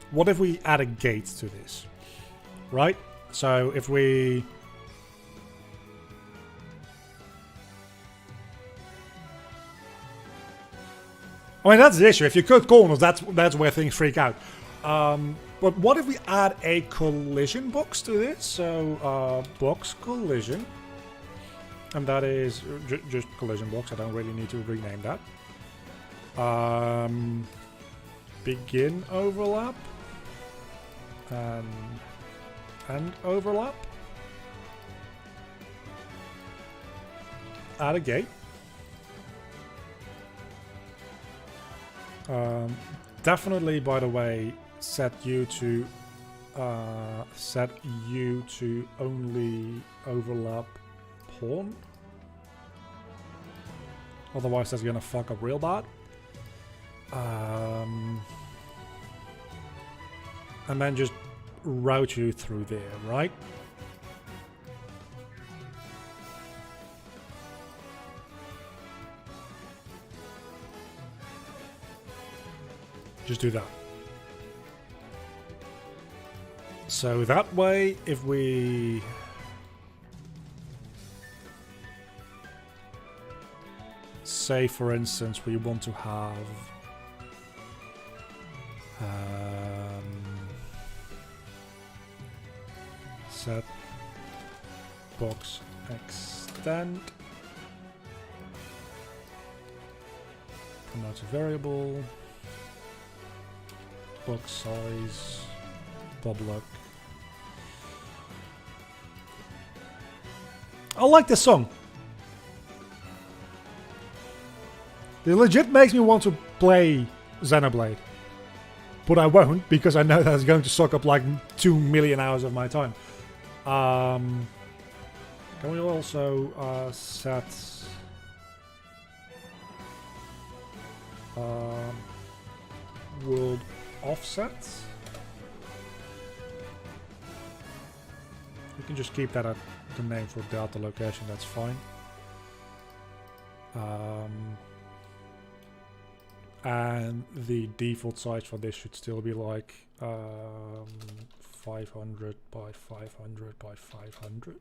what if we add a gate to this, right? So if we I mean, that's the issue. If you cut corners, that's where things freak out. But what if we add a collision box to this? So, box collision. And that is just collision box. I don't really need to rename that. Begin overlap. End overlap. Add a gate. Definitely, by the way, set you to only overlap pawn. Otherwise, that's gonna fuck up real bad. And then just route you through there, right? Just do that. So that way, if we say, for instance, we want to have set box extend, promote a variable, box size, public. I like this song. It legit makes me want to play Xenoblade. But I won't, because I know that's going to suck up like 2 million hours of my time. Can we also set world offset? You can just keep that at the name for data location, that's fine. And the default size for this should still be like 500 by 500 by 500.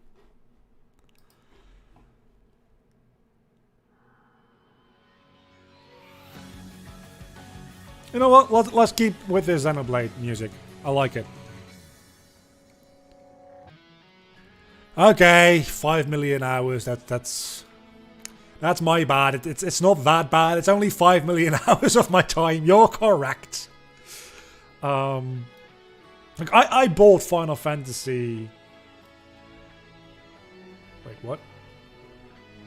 You know what? Let's keep with the Xenoblade music. I like it. Okay, 5 million hours. That's my bad. It's not that bad. It's only 5 million hours of my time. You're correct. Like I bought Final Fantasy. Wait, what?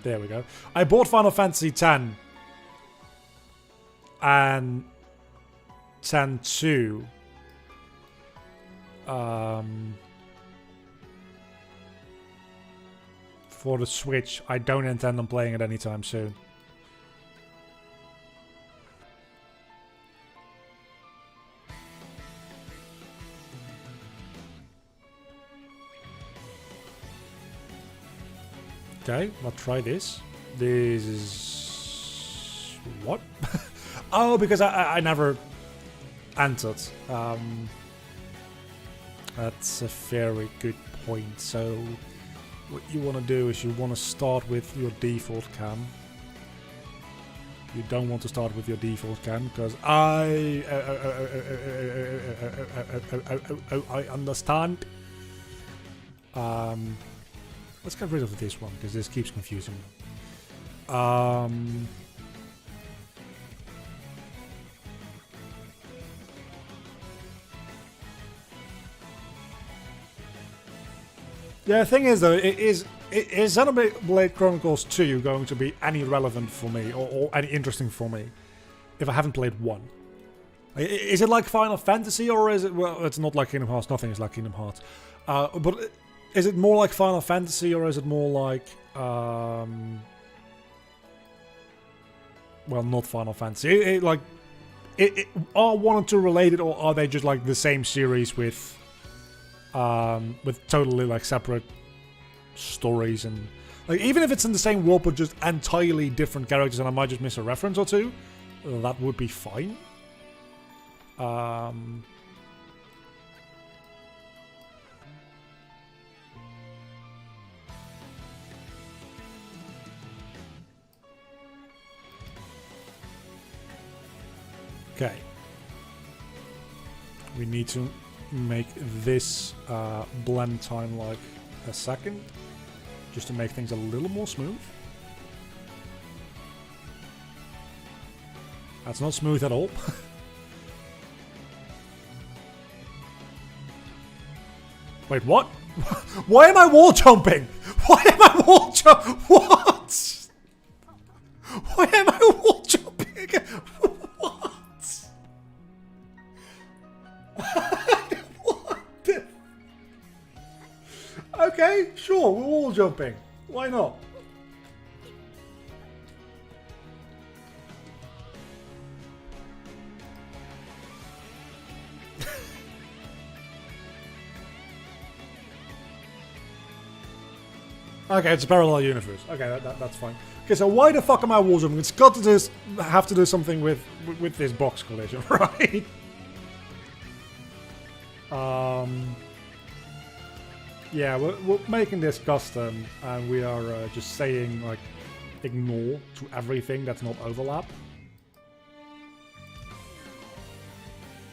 There we go. I bought Final Fantasy X and X-2. For the Switch. I don't intend on playing it anytime soon. Okay, let's try this. This is... what? Oh, because I never entered. That's a very good point. So what you want to do is you want to start with your default cam. You don't want to start with your default cam because I understand. Let's get rid of this one because this keeps confusing me. Yeah, the thing is though, is Xenoblade Chronicles 2 going to be any relevant for me or any interesting for me if I haven't played 1? Is it like Final Fantasy or is it... well, it's not like Kingdom Hearts, nothing is like Kingdom Hearts. But is it more like Final Fantasy or is it more like... well, not Final Fantasy. Are 1 and 2 related or are they just like the same series with totally like separate stories and like even if it's in the same world but just entirely different characters and I might just miss a reference or two, that would be fine. Okay. We need to make this blend time like a second, just to make things a little more smooth. That's not smooth at all. Wait, what? Why am I wall jumping? Why am I wall jumping? What? Why am I wall jumping again? What? Okay, sure, we're wall jumping. Why not? Okay, it's a parallel universe. Okay, that's fine. Okay, so why the fuck am I wall jumping? It's got to have to do something with this box collision, right? Yeah, we're making this custom, and we are just saying like ignore to everything that's not overlap.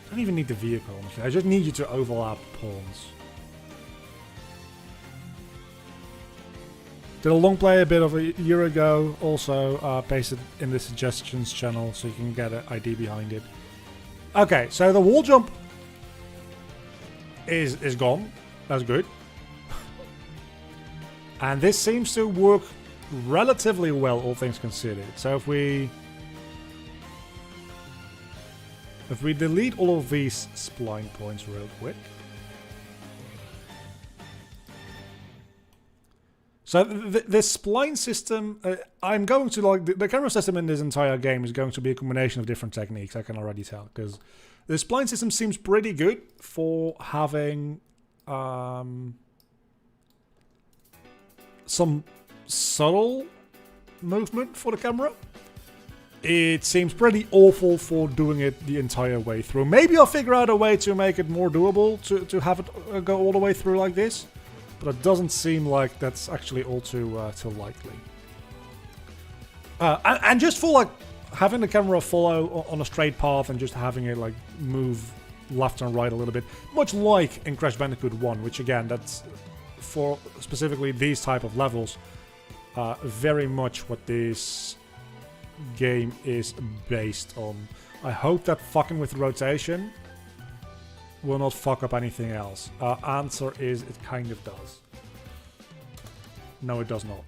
I don't even need the vehicle, honestly. I just need you to overlap pawns. Did a long play a bit of a year ago, also pasted in the suggestions channel so you can get an ID behind it. Okay, so the wall jump is gone. That's good. And this seems to work relatively well, all things considered. So if we delete all of these spline points real quick. So this spline system, I'm going to like the camera system in this entire game is going to be a combination of different techniques. I can already tell because the spline system seems pretty good for having some subtle movement for the camera. It seems pretty awful for doing it the entire way through. Maybe I'll figure out a way to make it more doable to have it go all the way through like this. But it doesn't seem like that's actually all too likely. And just for like having the camera follow on a straight path and just having it like move left and right a little bit, much like in Crash Bandicoot 1, which again, that's for specifically these type of levels, very much what this game is based on. I hope that fucking with rotation will not fuck up anything else. Answer is it kind of does. No, it does not.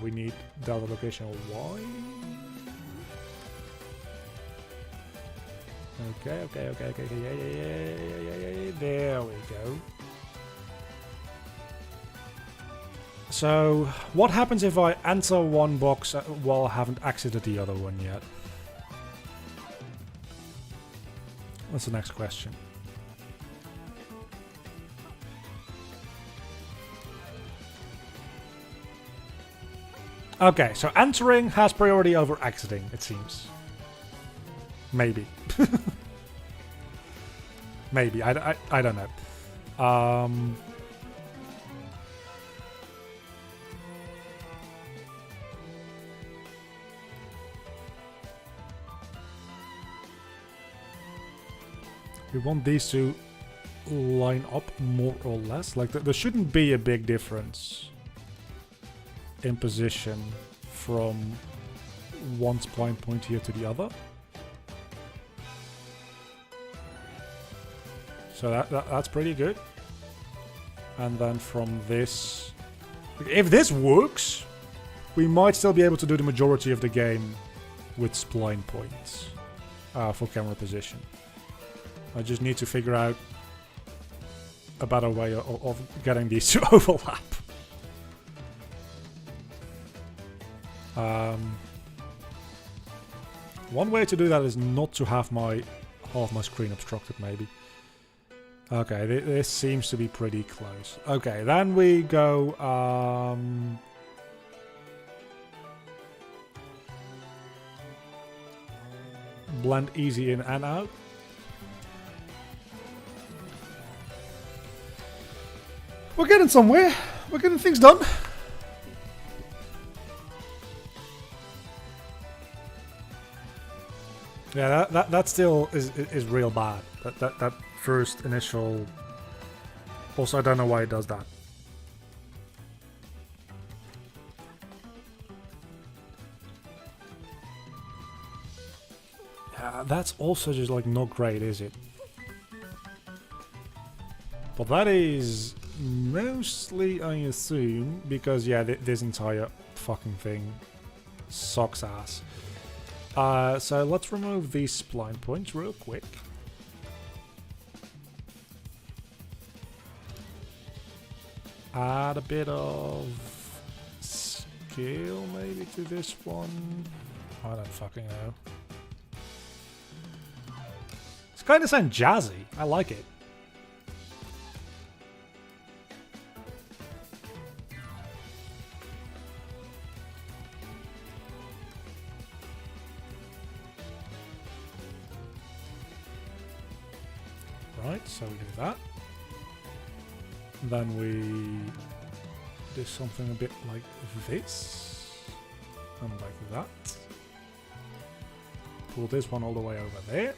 We need delta location Y. Okay. Yeah. There we go. So, what happens if I enter one box while I haven't exited the other one yet? That's the next question. Okay, so entering has priority over exiting, it seems. Maybe. Maybe, I don't know. We want these to line up more or less. Like, there shouldn't be a big difference in position from one spline point here to the other. So that's pretty good. And then from this... If this works, we might still be able to do the majority of the game with spline points for camera position. I just need to figure out a better way of getting these to overlap. One way to do that is not to have half my screen obstructed, maybe. Okay, this seems to be pretty close. Okay, then we go... blend easy in and out. We're getting somewhere. We're getting things done. Yeah, that still is real bad. That first initial. Also, I don't know why it does that. Yeah, that's also just like not great, is it? But that is mostly, I assume, because yeah, this entire fucking thing sucks ass. So let's remove these spline points real quick. Add a bit of scale maybe to this one. I don't fucking know. It's kind of sound jazzy. I like it. Right, so we do that. Then we do something a bit like this. And like that. Pull this one all the way over there.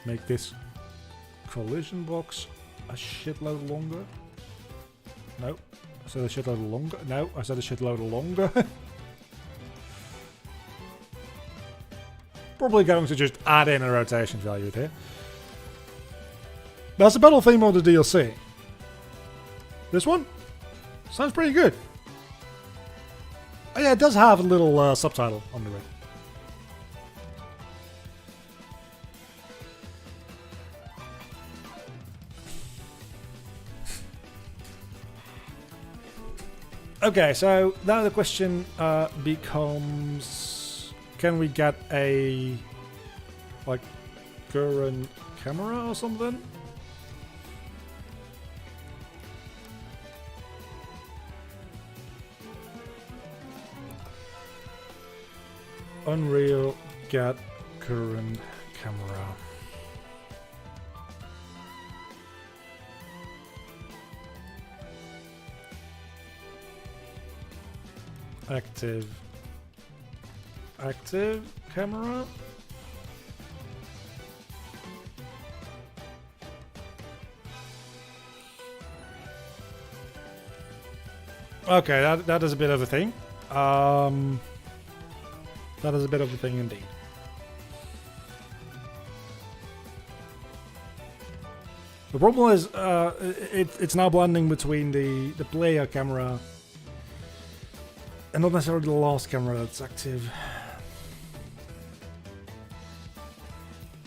Make this collision box a shitload longer. No, I said a shitload longer. No, I said a shitload longer. Probably going to just add in a rotation value here. That's the battle theme of the DLC. This one? Sounds pretty good. Oh yeah, it does have a little subtitle under it. Okay, so now the question becomes, can we get a like current camera or something? Unreal get current camera. Active camera. Okay, that is a bit of a thing. That is a bit of a thing indeed. The problem is it's now blending between the player camera and not necessarily the last camera that's active.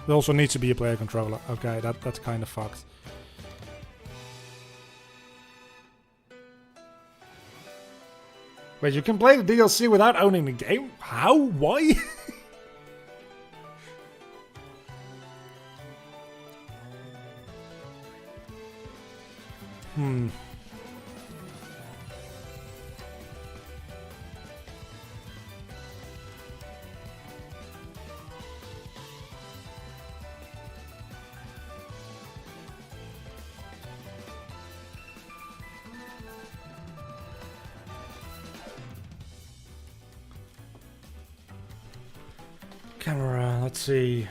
There also needs to be a player controller. Okay, that's kind of fucked. Wait, you can play the DLC without owning the game? How? Why? Camera, let's see.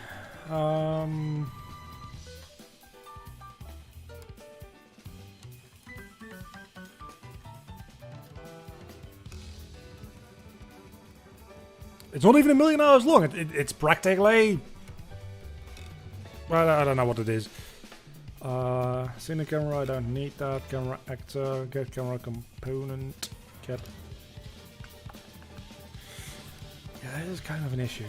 It's not even 1,000,000 hours long. It's practically... Well, I don't know what it is. Cine camera, I don't need that. Camera actor, get camera component, get... Yeah, that is kind of an issue.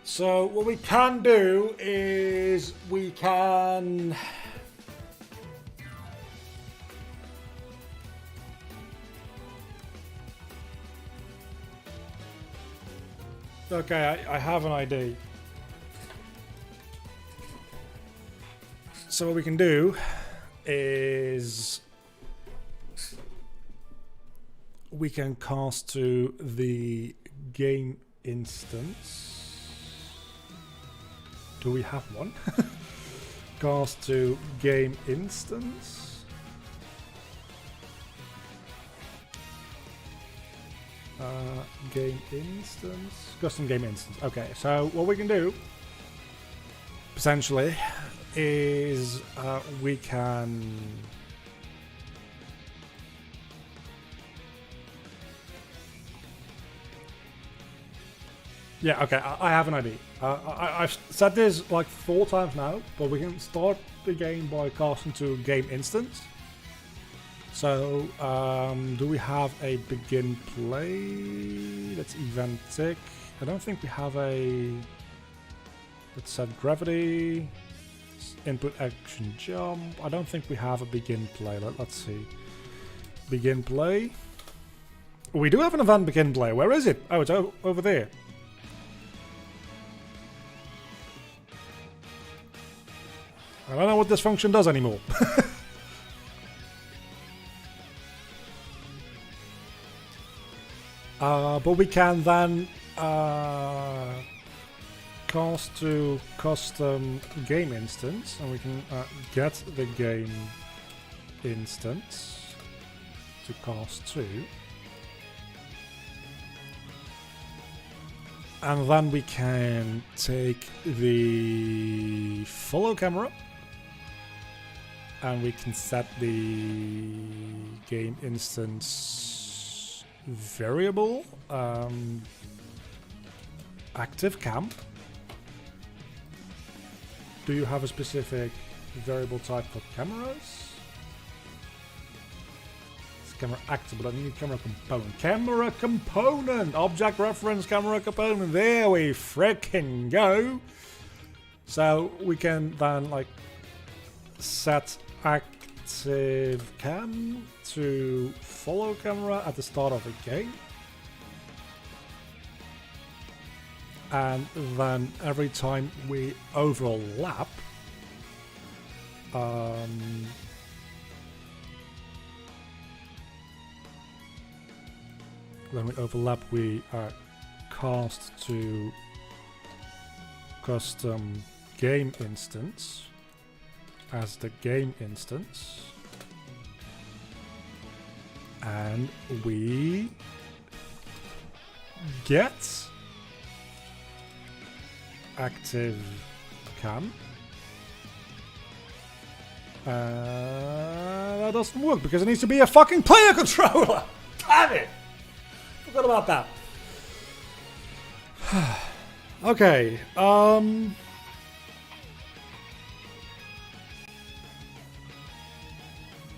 So what we can do is we can... Okay, I have an idea. So what we can do is we can cast to the game instance. Do we have one? Cast to game instance. Game instance. Custom game instance. Okay, so what we can do potentially is we can yeah, okay, I have an idea. I've said this like 4 times now, but we can start the game by casting to game instance. So, do we have a begin play? That's event tick. I don't think we have a... Let's set gravity. Input action jump. I don't think we have a begin play. Let's see. Begin play. We do have an event begin play. Where is it? Oh, it's over there. I don't know what this function does anymore. But we can then cast to custom game instance, and we can get the game instance to cast to, and then we can take the follow camera and we can set the game instance variable active cam. Do you have a specific variable type for cameras? It's camera active, but I need camera component. Camera component! Object reference camera component. There we frickin' go. So we can then like set active cam to follow camera at the start of the game, and then every time we overlap we cast to custom game instance as the game instance, and we get active cam. That doesn't work because it needs to be a fucking player controller. Damn it! Forgot about that. Okay.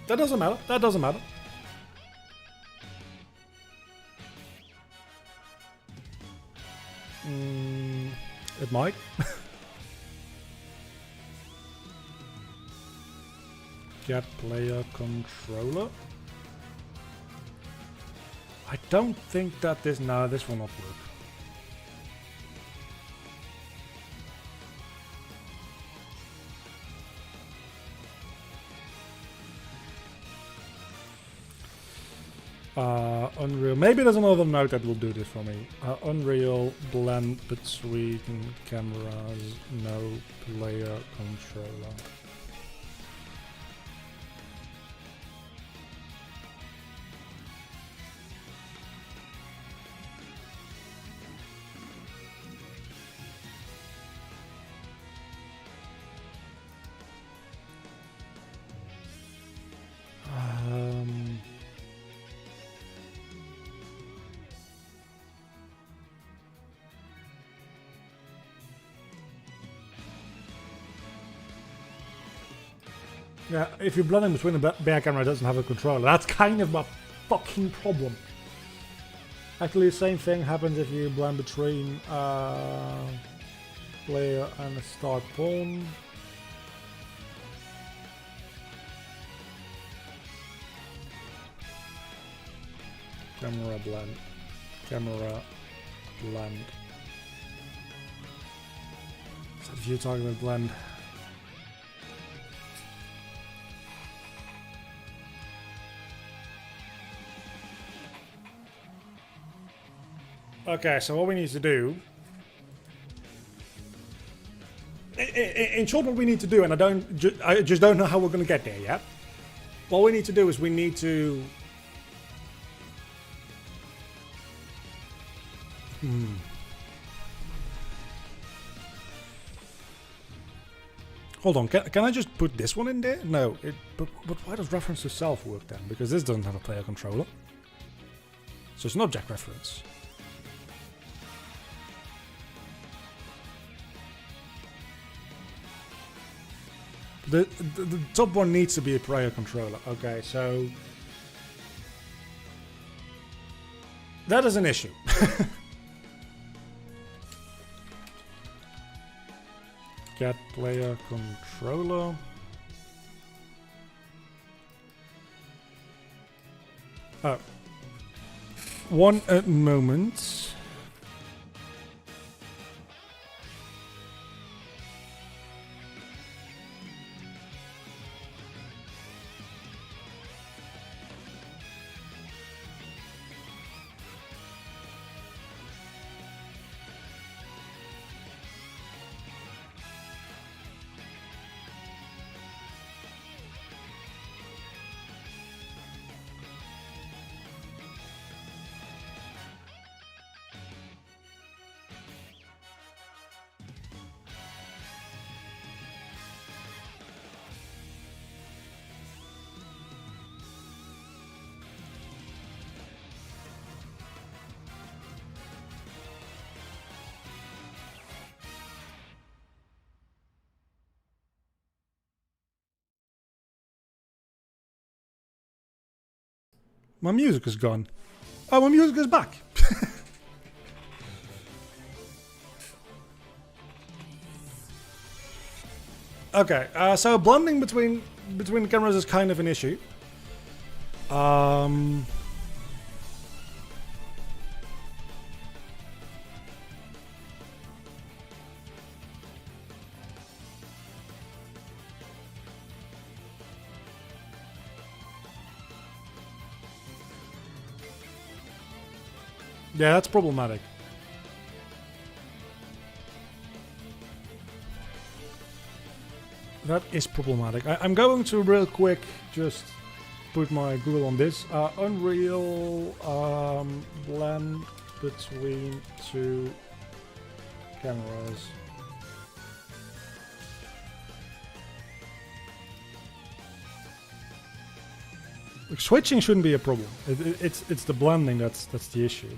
That doesn't matter. That doesn't matter. It might. Get player controller. I don't think that this... No, this will not work. Unreal. Maybe there's another node that will do this for me. Unreal blend between cameras, no player controller. Yeah, if you're blending between the back camera, it doesn't have a controller. That's kind of my fucking problem. Actually, the same thing happens if you blend between player and a start pawn. Camera blend. Camera blend. Is that view talking about blend? Okay, so what we need to do, in short, what we need to do, and I just don't know how we're going to get there yet. What we need to do is we need to. Hold on, can I just put this one in there? No, but why does reference to self work then? Because this doesn't have a player controller, so it's an object reference. The top one needs to be a player controller. Okay, so that is an issue. Get player controller. Oh, one moment. My music is gone. Oh, my music is back. Okay, so blending between the cameras is kind of an issue. Yeah, that's problematic. That is problematic. I'm going to real quick just put my Google on this. Unreal blend between two cameras. Like, switching shouldn't be a problem. It's the blending that's the issue.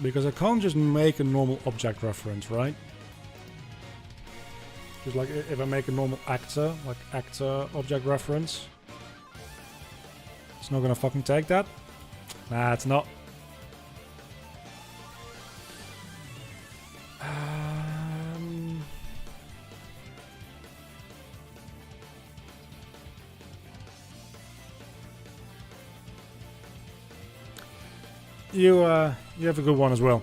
Because I can't just make a normal object reference, right? Just like if I make a normal actor, like actor object reference, it's not gonna fucking take that. Nah, it's not. You have a good one as well.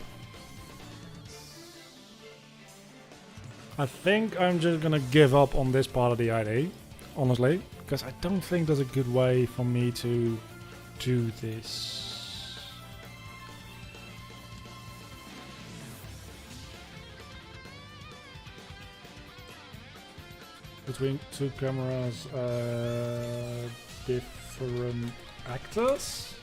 I think I'm just gonna give up on this part of the ID, honestly, because I don't think there's a good way for me to do this. Between two cameras, different actors.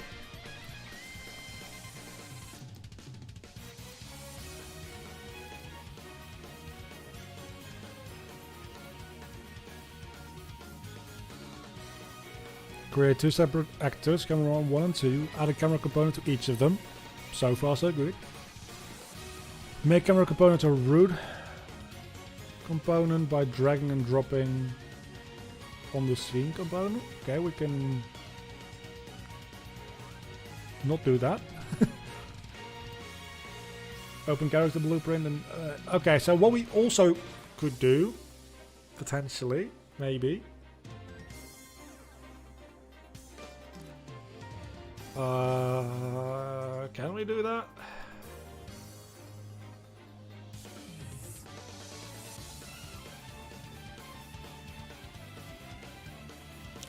Create 2 separate actors, camera 1 and 2. Add a camera component to each of them. So far, so good. Make camera component a root component by dragging and dropping on the scene component. Okay, we can not do that. Open character blueprint and okay, so what we also could do, potentially, maybe. Can we do that?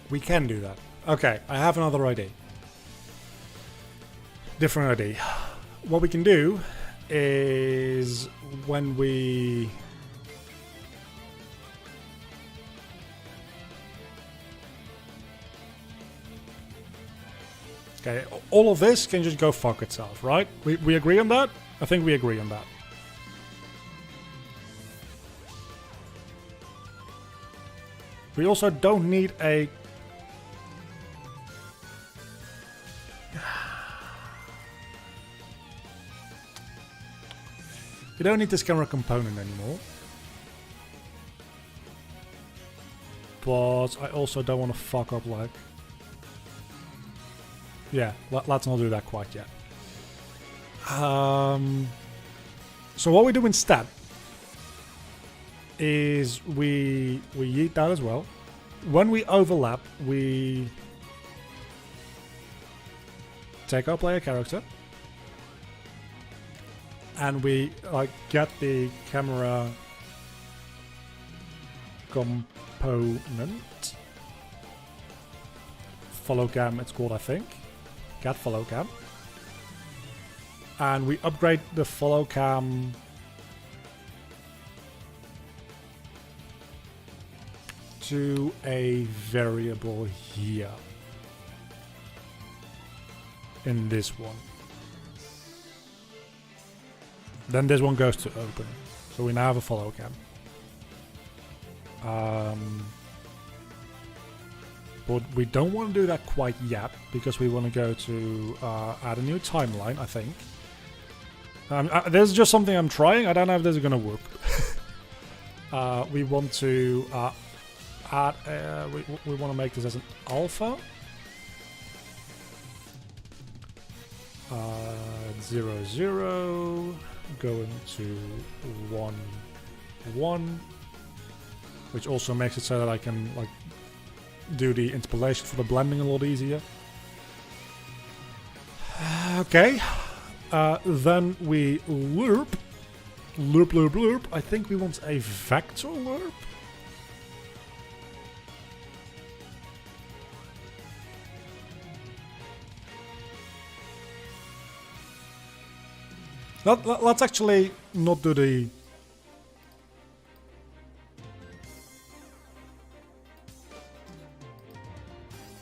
We can do that. Okay, I have another idea. Different idea. What we can do is when we okay, all of this can just go fuck itself, right? We agree on that? I think we agree on that. We also don't need a we don't need this camera component anymore. But I also don't want to fuck up like... Yeah, let's not do that quite yet. So what we do instead is we yeet that as well. When we overlap, we take our player character and we like get the camera component, follow cam it's called, I think. Get follow cam, and we upgrade the follow cam to a variable here in this one. Then this one goes to open, so we now have a follow cam. But we don't want to do that quite yet because we want to go to add a new timeline, I think. This is just something I'm trying. I don't know if this is going to work. We want to add. We want to make this as an alpha. 0, 0, going to 1, 1, which also makes it so that I can like do the interpolation for the blending a lot easier. Okay, then we loop. I think we want a vector loop. Let's actually not do the...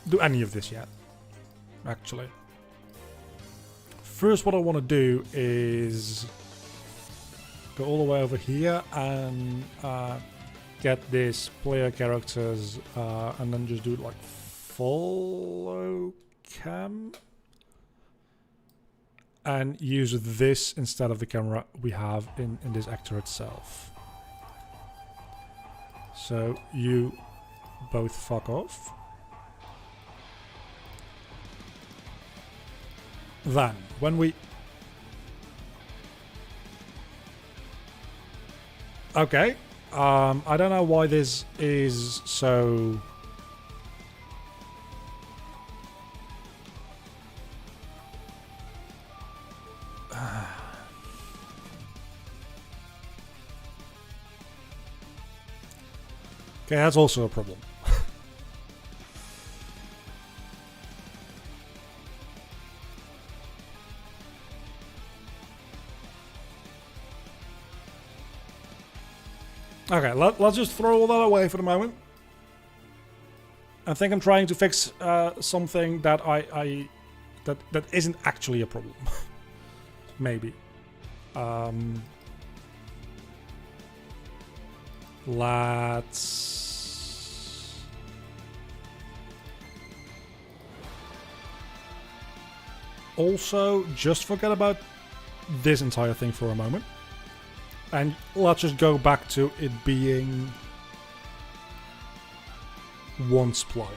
do any of this yet, actually. First, what I want to do is go all the way over here and get this player characters and then just do it like follow cam. And use this instead of the camera we have in this actor itself. So you both fuck off. Then, when we... Okay. I don't know why this is so... Okay, that's also a problem. Okay, let's just throw all that away for the moment. I think I'm trying to fix something that that isn't actually a problem. Maybe. Let's also just forget about this entire thing for a moment. And let's just go back to it being one spline.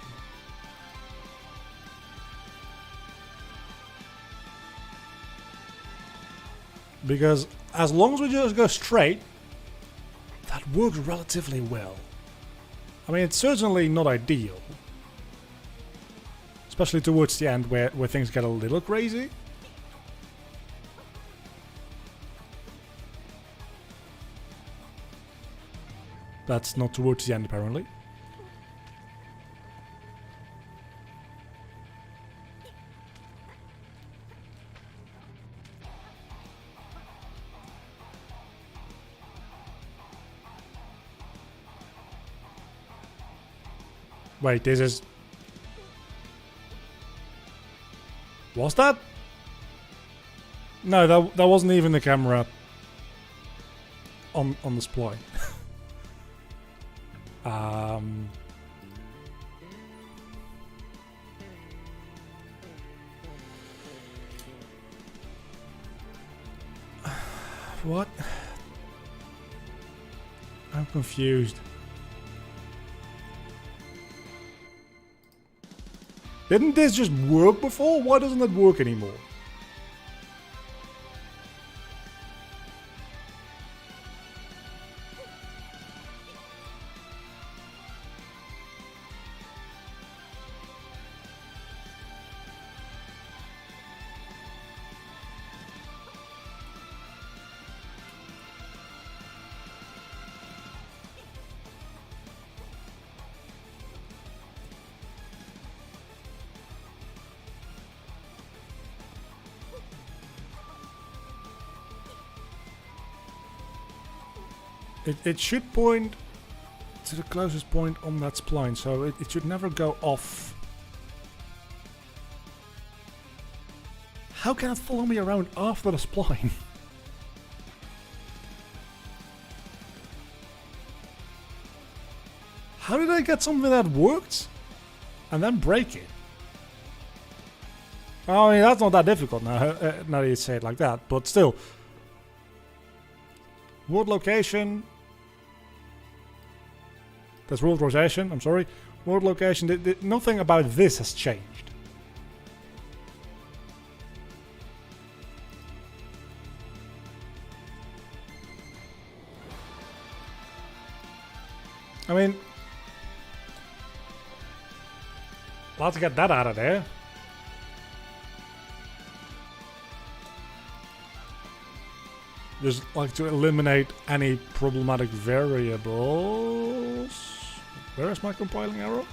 Because as long as we just go straight, that works relatively well. I mean, it's certainly not ideal. Especially towards the end where things get a little crazy. That's not towards the end, apparently. Wait, this is... Was that? No, that wasn't even the camera on the spline. What? I'm confused. Didn't this just work before? Why doesn't it work anymore? It should point to the closest point on that spline, so it should never go off. How can it follow me around after the spline? How did I get something that worked and then break it? I mean, that's not that difficult now, now that you say it like that, but still. World location. That's world rotation, I'm sorry. World location, nothing about this has changed. I mean, let's get that out of there. Just like to eliminate any problematic variables. Where is my compiling error?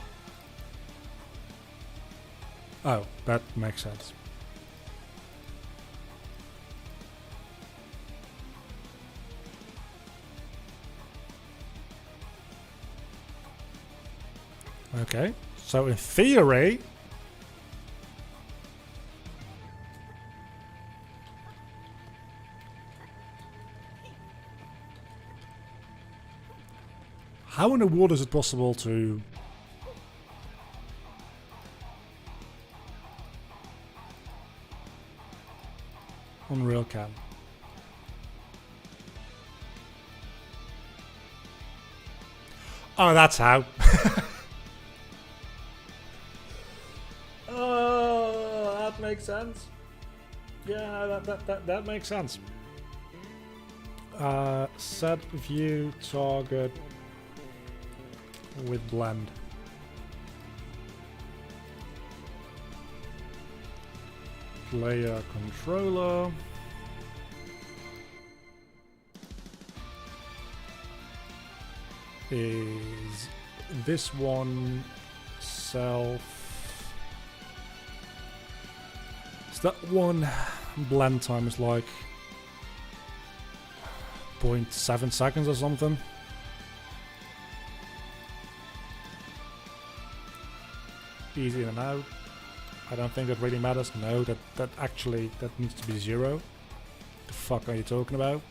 Oh, that makes sense. Okay, so in theory, how in the world is it possible to Unreal Cam? Oh, that's how. Oh, that makes sense. Yeah, that makes sense. Set view target with blend. Player controller. Is this one self? Is that one blend time is like 0.7 seconds or something? Easy in and out. I don't think that really matters. No, that actually that needs to be 0. The fuck are you talking about?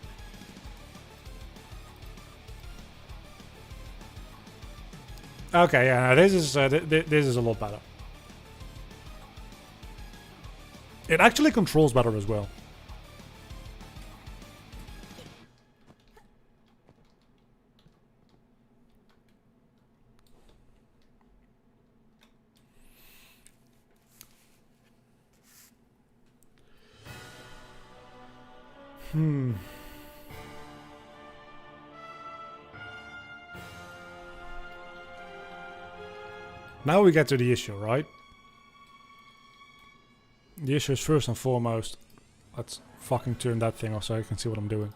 Okay, yeah, this is a lot better. It actually controls better as well. Now we get to the issue, right? The issue is first and foremost, let's fucking turn that thing off so I can see what I'm doing.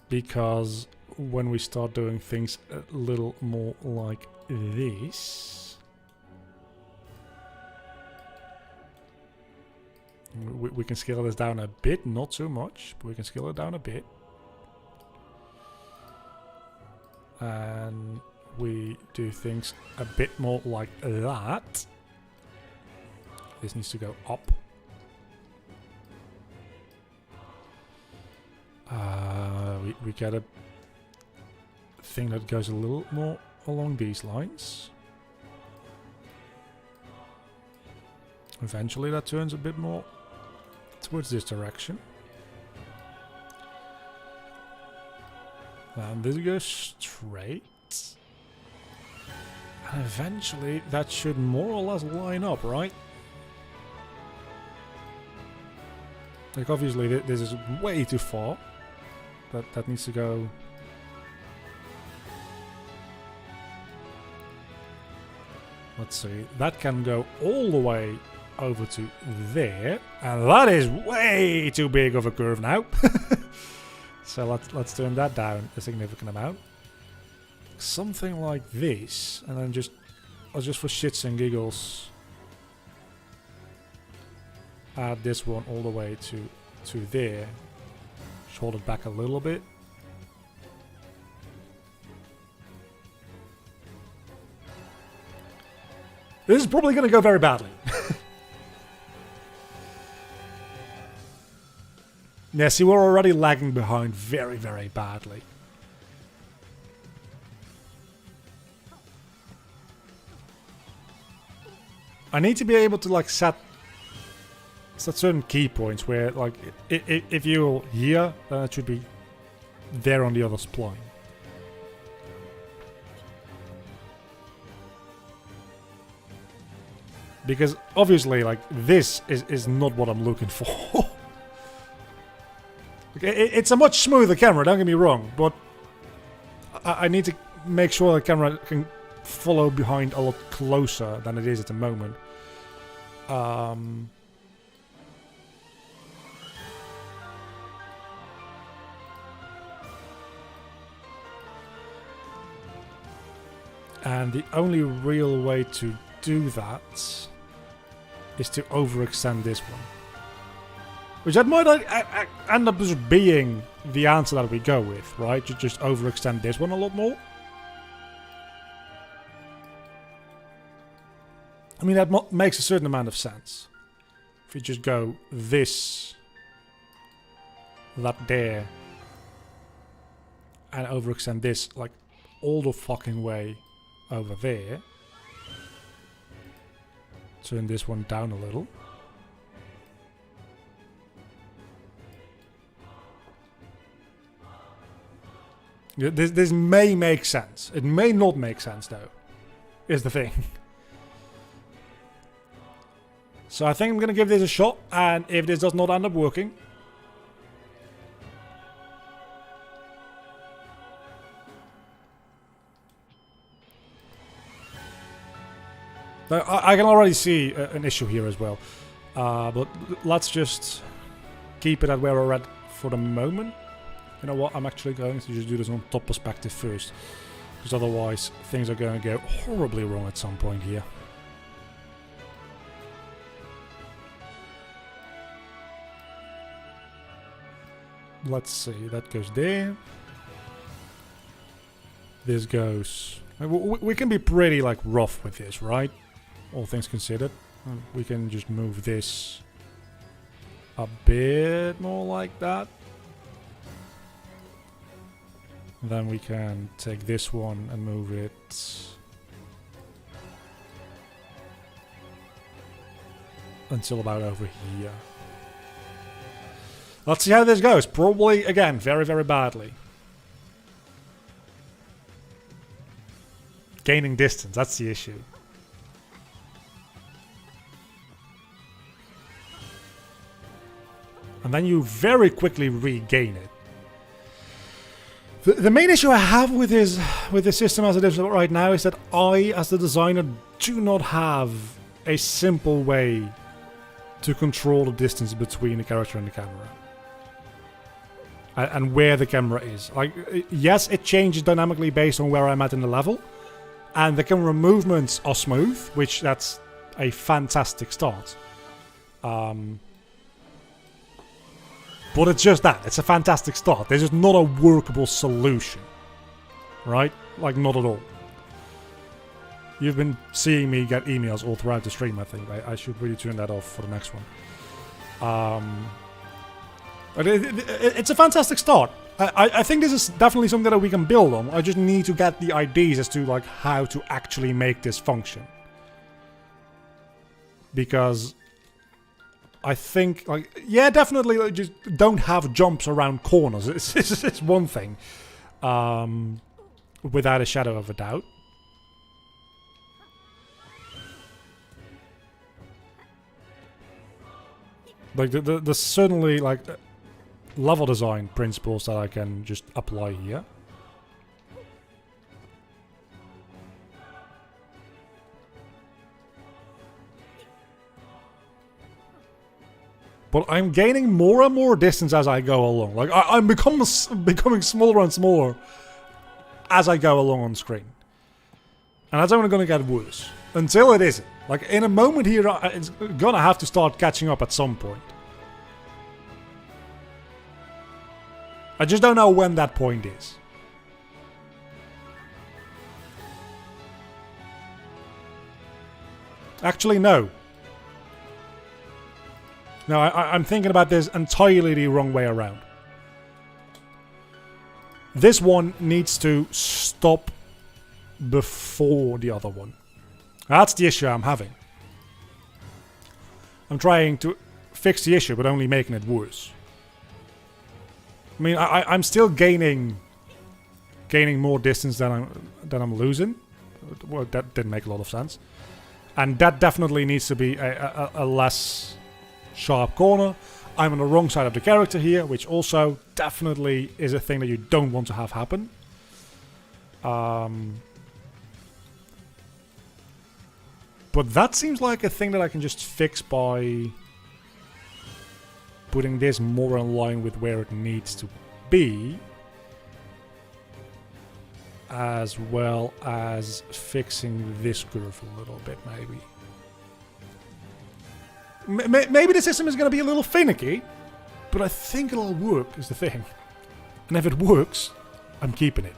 Because when we start doing things a little more like this, we can scale this down a bit, not too much, but we can scale it down a bit. And we do things a bit more like that. This needs to go up. We get a thing that goes a little more along these lines. Eventually that turns a bit more towards this direction. And this goes straight. And eventually that should more or less line up, right? Like obviously this is way too far. That needs to go... Let's see, that can go all the way over to there. And that is way too big of a curve now. So let's turn that down a significant amount. Something like this, and then just for shits and giggles add this one all the way to there. Just hold it back a little bit. This is probably going to go very badly. Yeah, see, we're already lagging behind very, very badly. I need to be able to like set certain key points where like if you're here, then it should be there on the other spline. Because obviously like this is not what I'm looking for. It's a much smoother camera, don't get me wrong, but I need to make sure the camera can follow behind a lot closer than it is at the moment. And the only real way to do that is to overextend this one. Which that might end up just being the answer that we go with, right? To just overextend this one a lot more. I mean, that makes a certain amount of sense. If you just go this, that there, and overextend this like all the fucking way over there. Turn this one down a little. This may make sense. It may not make sense though, is the thing. So I think I'm going to give this a shot, and if this does not end up working, I can already see an issue here as well. But let's just keep it at where we're at for the moment. You know what, I'm actually going to just do this on top perspective first. Because otherwise things are going to go horribly wrong at some point here. Let's see, that goes there. This goes... We can be pretty like rough with this, right? All things considered. We can just move this a bit more like that. Then we can take this one and move it until about over here. Let's see how this goes. Probably, again, very, very badly. Gaining distance, that's the issue. And then you very quickly regain it. The main issue I have with this system as it is right now is that I, as the designer, do not have a simple way to control the distance between the character and the camera. And where the camera is. Like, yes, it changes dynamically based on where I'm at in the level. And the camera movements are smooth, which that's a fantastic start. But it's just that. It's a fantastic start. There's just not a workable solution. Right? Like, not at all. You've been seeing me get emails all throughout the stream, I think. I should really turn that off for the next one. But it's a fantastic start. I think this is definitely something that we can build on. I just need to get the ideas as to like how to actually make this function. Because I think, like, yeah, definitely, like, just don't have jumps around corners. It's one thing, without a shadow of a doubt. Like, there's certainly, like, level design principles that I can just apply here. But I'm gaining more and more distance as I go along. Like, I'm becoming smaller and smaller as I go along on screen. And that's only going to get worse. Until it isn't. Like, in a moment here, it's gonna have to start catching up at some point. I just don't know when that point is. Actually, no. No, I'm thinking about this entirely the wrong way around. This one needs to stop before the other one. That's the issue I'm having. I'm trying to fix the issue, but only making it worse. I mean, I'm still gaining more distance than I'm losing. Well, that didn't make a lot of sense. And that definitely needs to be a less sharp corner. I'm on the wrong side of the character here, which also definitely is a thing that you don't want to have happen. But that seems like a thing that I can just fix by putting this more in line with where it needs to be, as well as fixing this curve a little bit, maybe. Maybe the system is going to be a little finicky, but I think it'll work, is the thing. And if it works, I'm keeping it.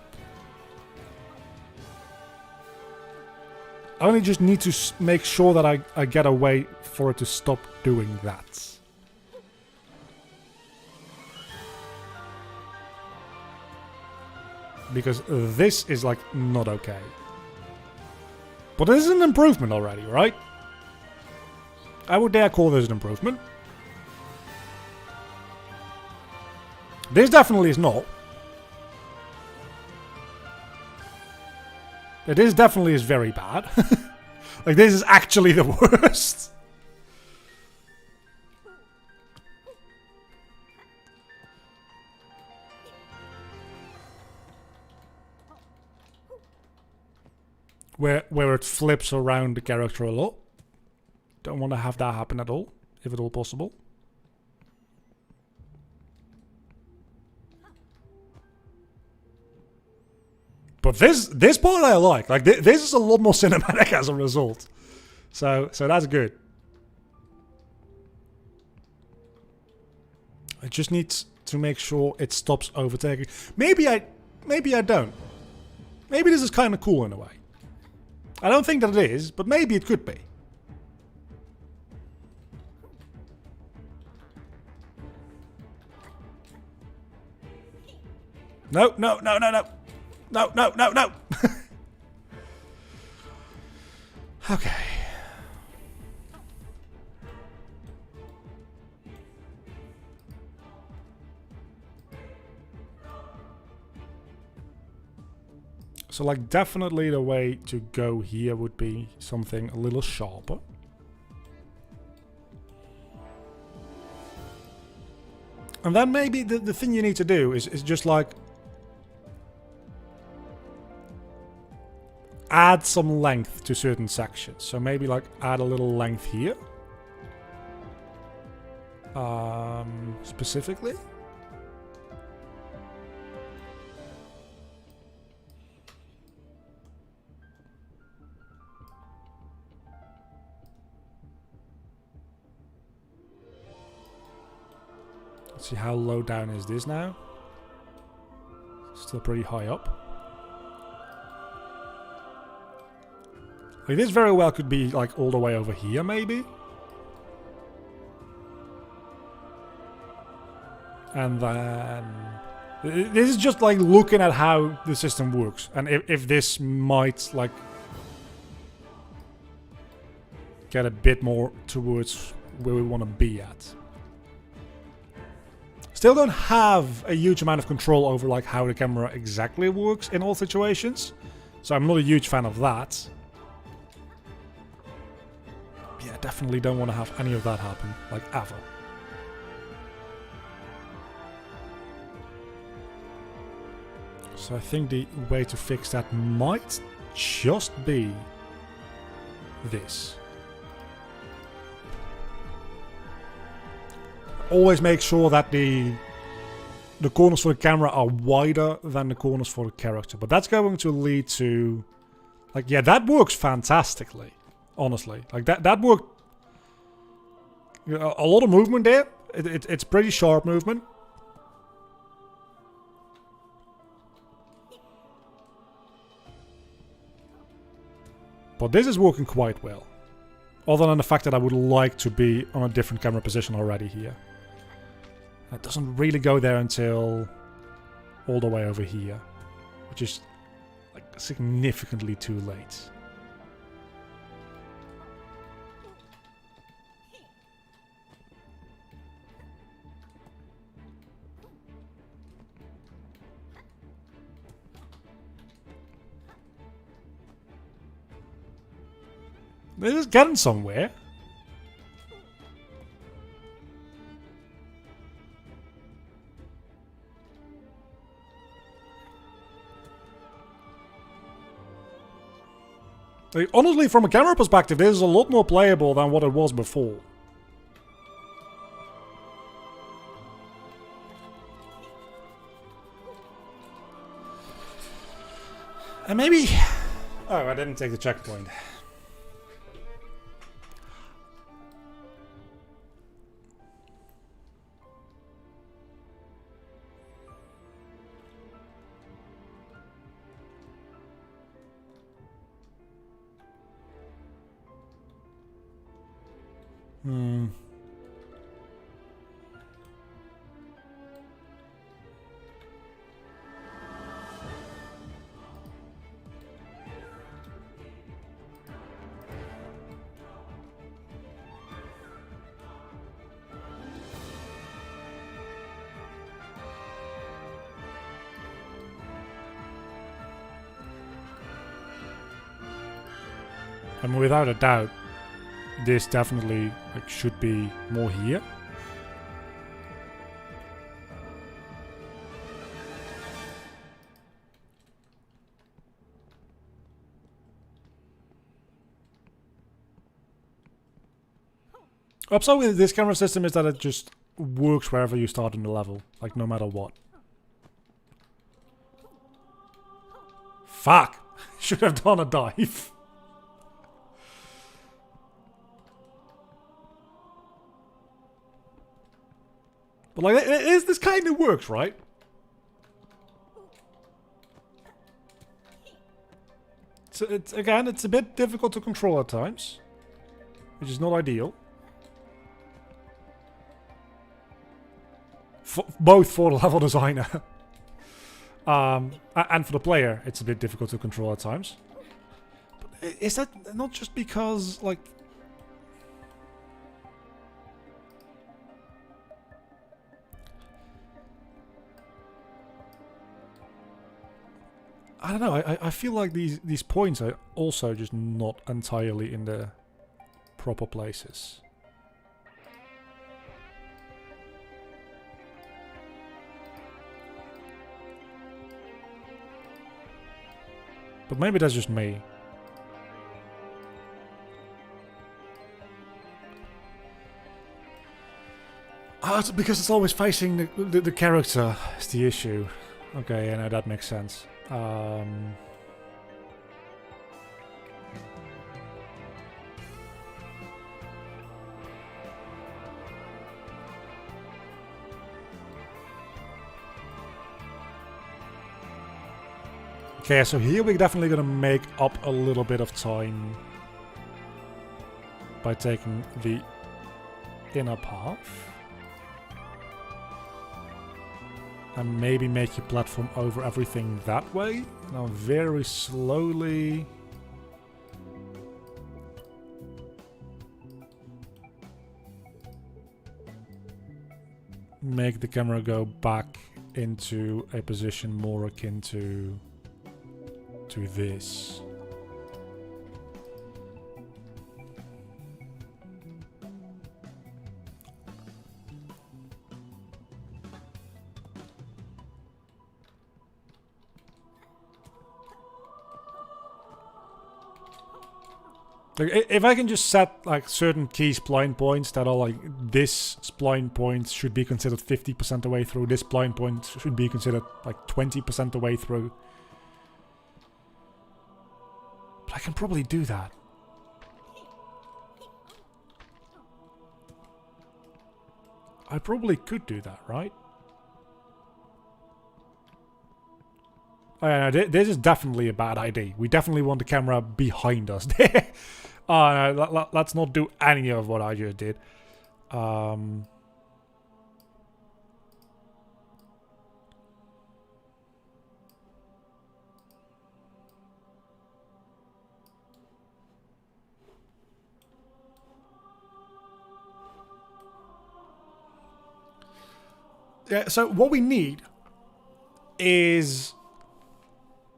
I only just need to make sure that I get a way for it to stop doing that. Because this is, like, not okay. But this is an improvement already, right? I would dare call this an improvement. This definitely is not. This definitely is very bad. Like, this is actually the worst. Where it flips around the character a lot. Don't want to have that happen at all, if at all possible. But this part I like. Like, this is a lot more cinematic as a result. So that's good. I just need to make sure it stops overtaking. Maybe I don't. Maybe this is kind of cool in a way. I don't think that it is, but maybe it could be. No. No. Okay. So like definitely the way to go here would be something a little sharper. And then maybe the thing you need to do is just like add some length to certain sections. So maybe like add a little length here. Specifically. Let's see how low down is this now. Still pretty high up. Like this very well could be like all the way over here maybe. And then this is just like looking at how the system works and if this might like get a bit more towards where we want to be at. Still don't have a huge amount of control over like how the camera exactly works in all situations. So I'm not a huge fan of that. Yeah, definitely don't want to have any of that happen, like ever. So I think the way to fix that might just be this. Always make sure that the corners for the camera are wider than the corners for the character. But that's going to lead to... like, yeah, that works fantastically. Honestly. Like, that worked... a lot of movement there. It's pretty sharp movement. But this is working quite well. Other than the fact that I would like to be on a different camera position already here. It doesn't really go there until all the way over here, which is like significantly too late. This is getting somewhere. Like, honestly, from a camera perspective, this is a lot more playable than what it was before. And maybe... oh, I didn't take the checkpoint. And without a doubt, this definitely like should be more here. Upside with this camera system is that it just works wherever you start in the level, like no matter what. Fuck! Should have done a dive. But like, this kind of works, right? So again, it's a bit difficult to control at times, which is not ideal. Both for the level designer and for the player, it's a bit difficult to control at times. But is that not just because, like... I don't know, I feel like these points are also just not entirely in the proper places. But maybe that's just me. Oh, it's because it's always facing the character is the issue. Okay, yeah, no, that makes sense. Okay, so here we're definitely gonna make up a little bit of time by taking the inner path. And maybe make your platform over everything that way. Now very slowly... make the camera go back into a position more akin to this. Like, if I can just set like certain key spline points that are like this spline point should be considered 50% the way through, this spline point should be considered like 20% the way through. But I can probably do that. I probably could do that, right? Oh, yeah, no, this is definitely a bad idea. We definitely want the camera behind us. Oh, no, let's not do any of what I just did. Yeah, so what we need is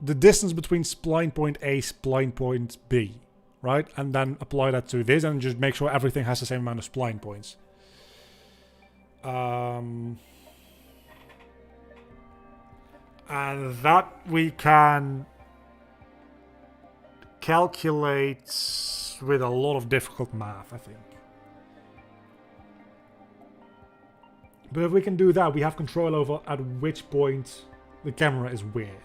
the distance between spline point A, spline point B, right? And then apply that to this and just make sure everything has the same amount of spline points. And that we can calculate with a lot of difficult math, I think. But if we can do that, we have control over at which point the camera is where.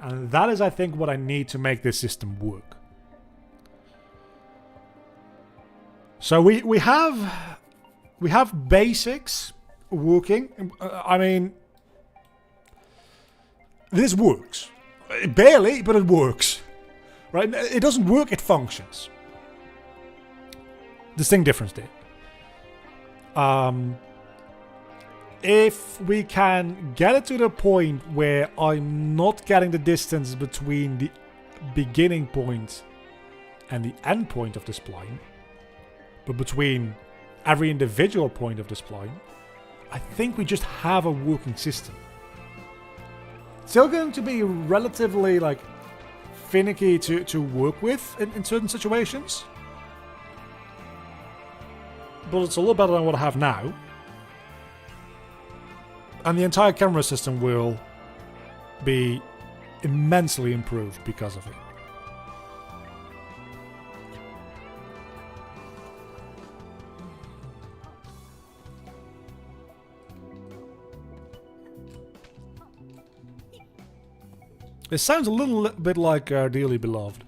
And that is, I think, what I need to make this system work. So we have basics working. I mean, this works. Barely, but it works. Right? It doesn't work, it functions. Distinct difference there. If we can get it to the point where I'm not getting the distance between the beginning point and the end point of the spline, but between every individual point of the spline, I think we just have a working system. Still going to be relatively like finicky to work with in certain situations, but it's a lot better than what I have now. And the entire camera system will be immensely improved because of it. It sounds a little bit like Dearly Beloved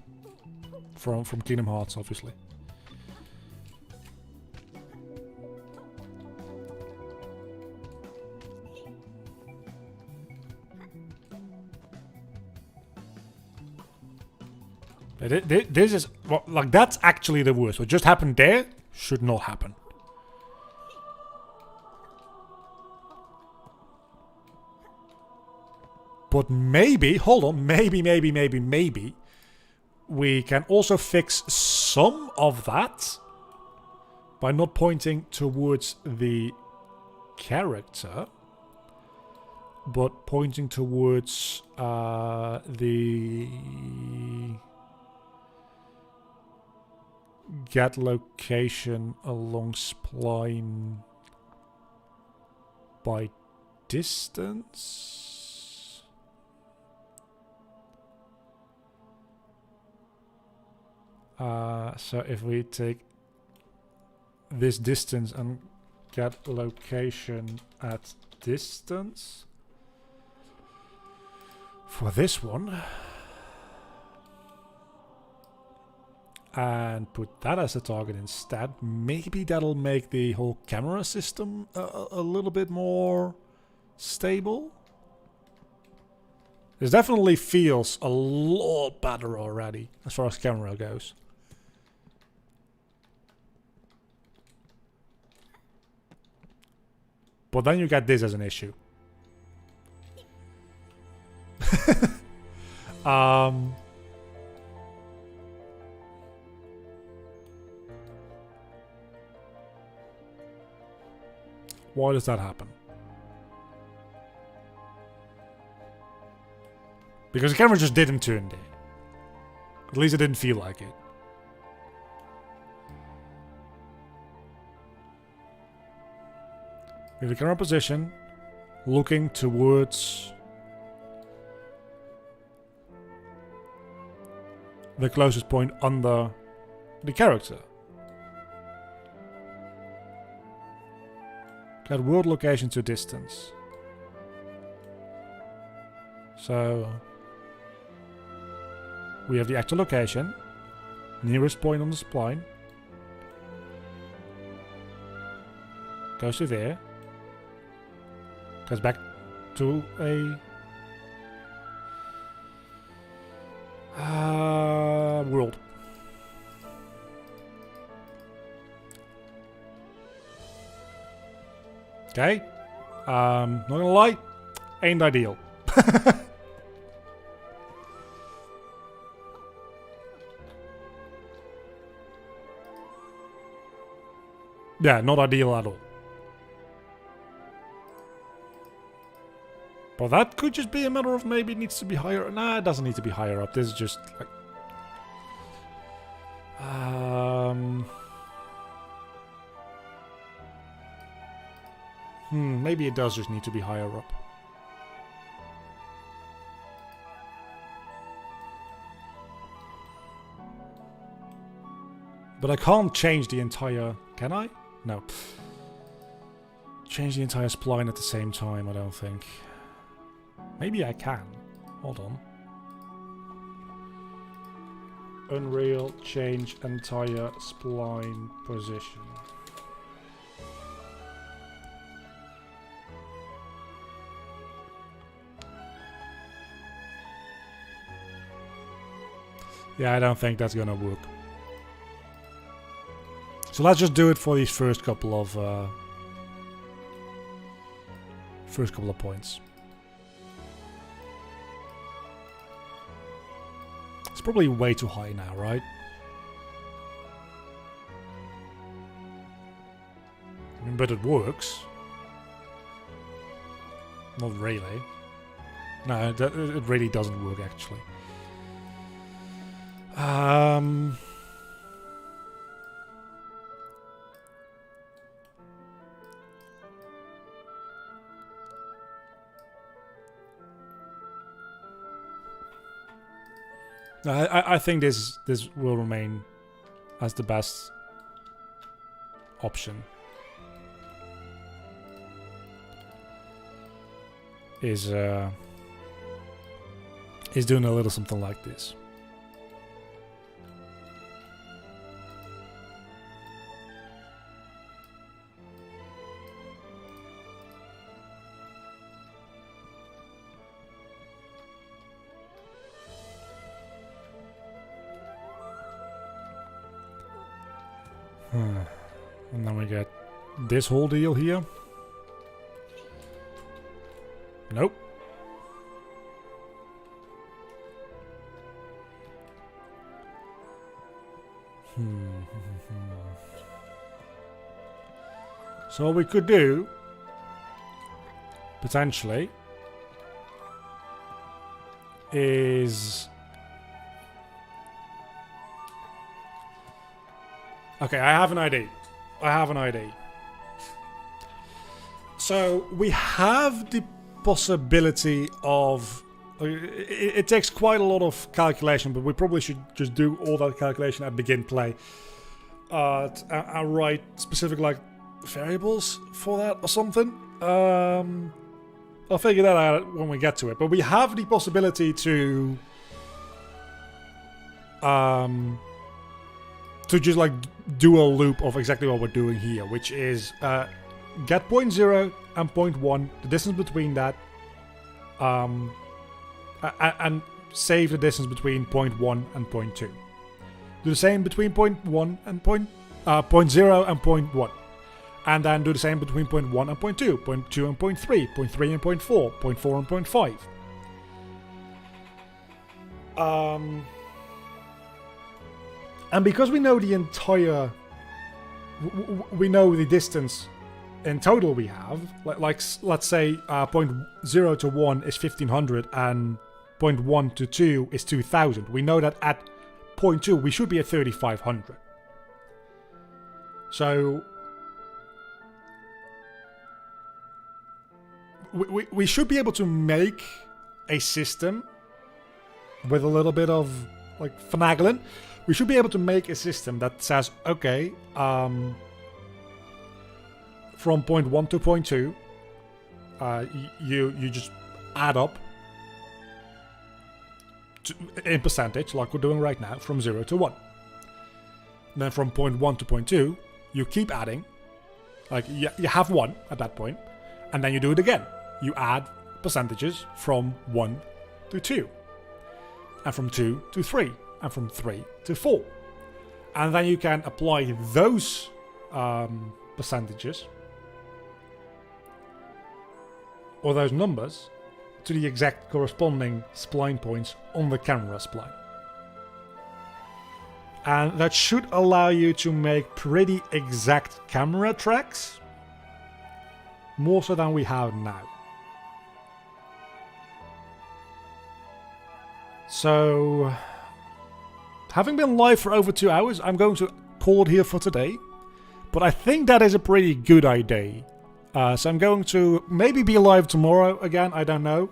from Kingdom Hearts, obviously. This is like that's actually the worst. What just happened there should not happen. But maybe, hold on, maybe we can also fix some of that by not pointing towards the character, but pointing towards the get location along spline by distance. So if we take this distance and get location at distance for this one, and put that as a target instead, maybe that'll make the whole camera system a little bit more stable. This definitely feels a lot better already as far as camera goes. But then you get this as an issue. Why does that happen? Because the camera just didn't turn there. At least it didn't feel like it. With the camera position, looking towards the closest point under the character. Get world location to distance. So we have the actual location, nearest point on the spline, goes to there, goes back to a world. Okay, not gonna lie, ain't ideal. Yeah, not ideal at all. But that could just be a matter of maybe it needs to be higher. Nah, it doesn't need to be higher up. This is just like... maybe it does just need to be higher up. But I can't change the entire... Can I? No. Change the entire spline at the same time, I don't think. Maybe I can. Hold on. Unreal, change entire spline position. Yeah, I don't think that's gonna work. So let's just do it for these first couple of points. It's probably way too high now, right? I mean, but it works. Not really. No, it really doesn't work actually. I think this will remain as the best option. Is doing a little something like this. And then we get this whole deal here. Nope. So what we could do, potentially, is... Okay, I have an ID. I have an ID. So we have the possibility of... It takes quite a lot of calculation, but we probably should just do all that calculation at begin play. And write specific like variables for that or something. I'll figure that out when we get to it. But we have the possibility to just like do a loop of exactly what we're doing here, which is get point 0 and point 1, the distance between that, and save the distance between point 1 and point 2. Do the same between point 1 and point 0 and point 1. And then do the same between point 1 and point 2, point 2 and point 3, point 3 and point 4, point 4 and point 5. And because we know the entire... we know the distance in total we have, like let's say point 0 to 1 is 1500 and point 1 to 2 is 2000. We know that at point 2 we should be at 3500. So we should be able to make a system with a little bit of like finagling. We should be able to make a system that says, okay, from point 1 to point 2, you just add up in percentage, like we're doing right now, from 0 to 1. And then from point 1 to point 2, you keep adding. Like, you have 1 at that point, and then you do it again. You add percentages from 1 to 2, and from 2 to 3, and from 3 to 4. And then you can apply those percentages, or those numbers, to the exact corresponding spline points on the camera spline. And that should allow you to make pretty exact camera tracks, more so than we have now. So, having been live for over 2 hours, I'm going to call it here for today. But I think that is a pretty good idea. So I'm going to maybe be live tomorrow again, I don't know.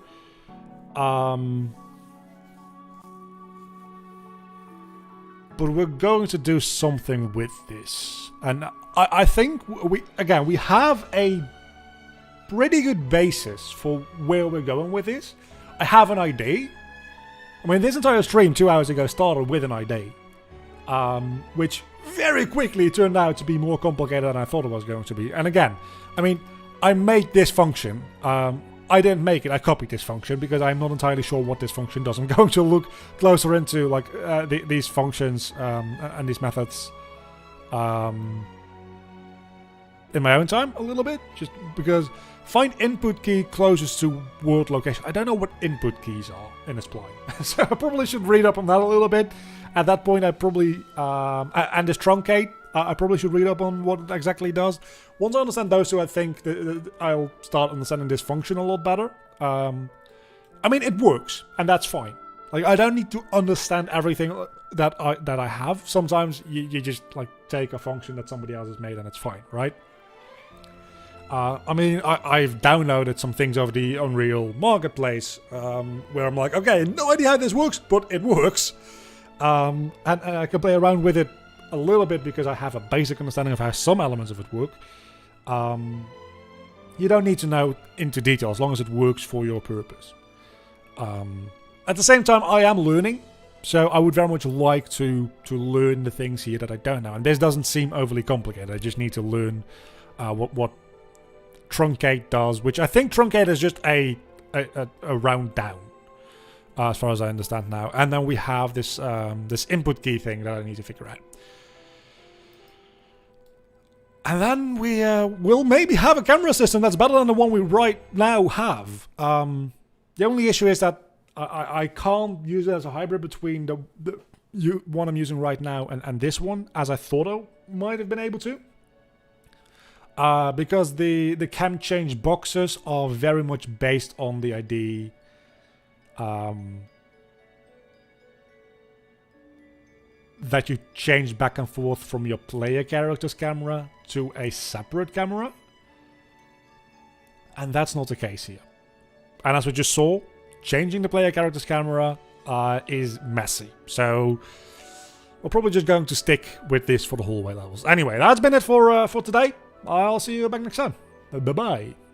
But we're going to do something with this. And I think we have a pretty good basis for where we're going with this. I have an idea. I mean, this entire stream 2 hours ago started with an idea. Which very quickly turned out to be more complicated than I thought it was going to be. And again, I mean, I made this function. I didn't make it, I copied this function because I'm not entirely sure what this function does. I'm going to look closer into like these functions and these methods in my own time a little bit, just because find input key closest to word location. I don't know what input keys are in a spline, so I probably should read up on that a little bit. At that point, I probably and this truncate. I probably should read up on what it exactly does. Once I understand those two, I think that I'll start understanding this function a lot better. I mean, it works, and that's fine. Like, I don't need to understand everything that I have. Sometimes you just like take a function that somebody else has made, and it's fine, right? I mean, I've downloaded some things over the Unreal Marketplace where I'm like, okay, no idea how this works, but it works. And I can play around with it a little bit because I have a basic understanding of how some elements of it work. You don't need to know into detail as long as it works for your purpose. At the same time, I am learning, so I would very much like to learn the things here that I don't know. And this doesn't seem overly complicated. I just need to learn what truncate does, which I think truncate is just a round down. As far as I understand now. And then we have this this input key thing that I need to figure out. And then we will maybe have a camera system that's better than the one we right now have. The only issue is that I can't use it as a hybrid between the one I'm using right now and this one, as I thought I might have been able to. Because the cam change boxes are very much based on the ID that you change back and forth from your player character's camera to a separate camera. And that's not the case here. And as we just saw, changing the player character's camera is messy. So we're probably just going to stick with this for the hallway levels. Anyway, that's been it for today. I'll see you back next time. Bye-bye.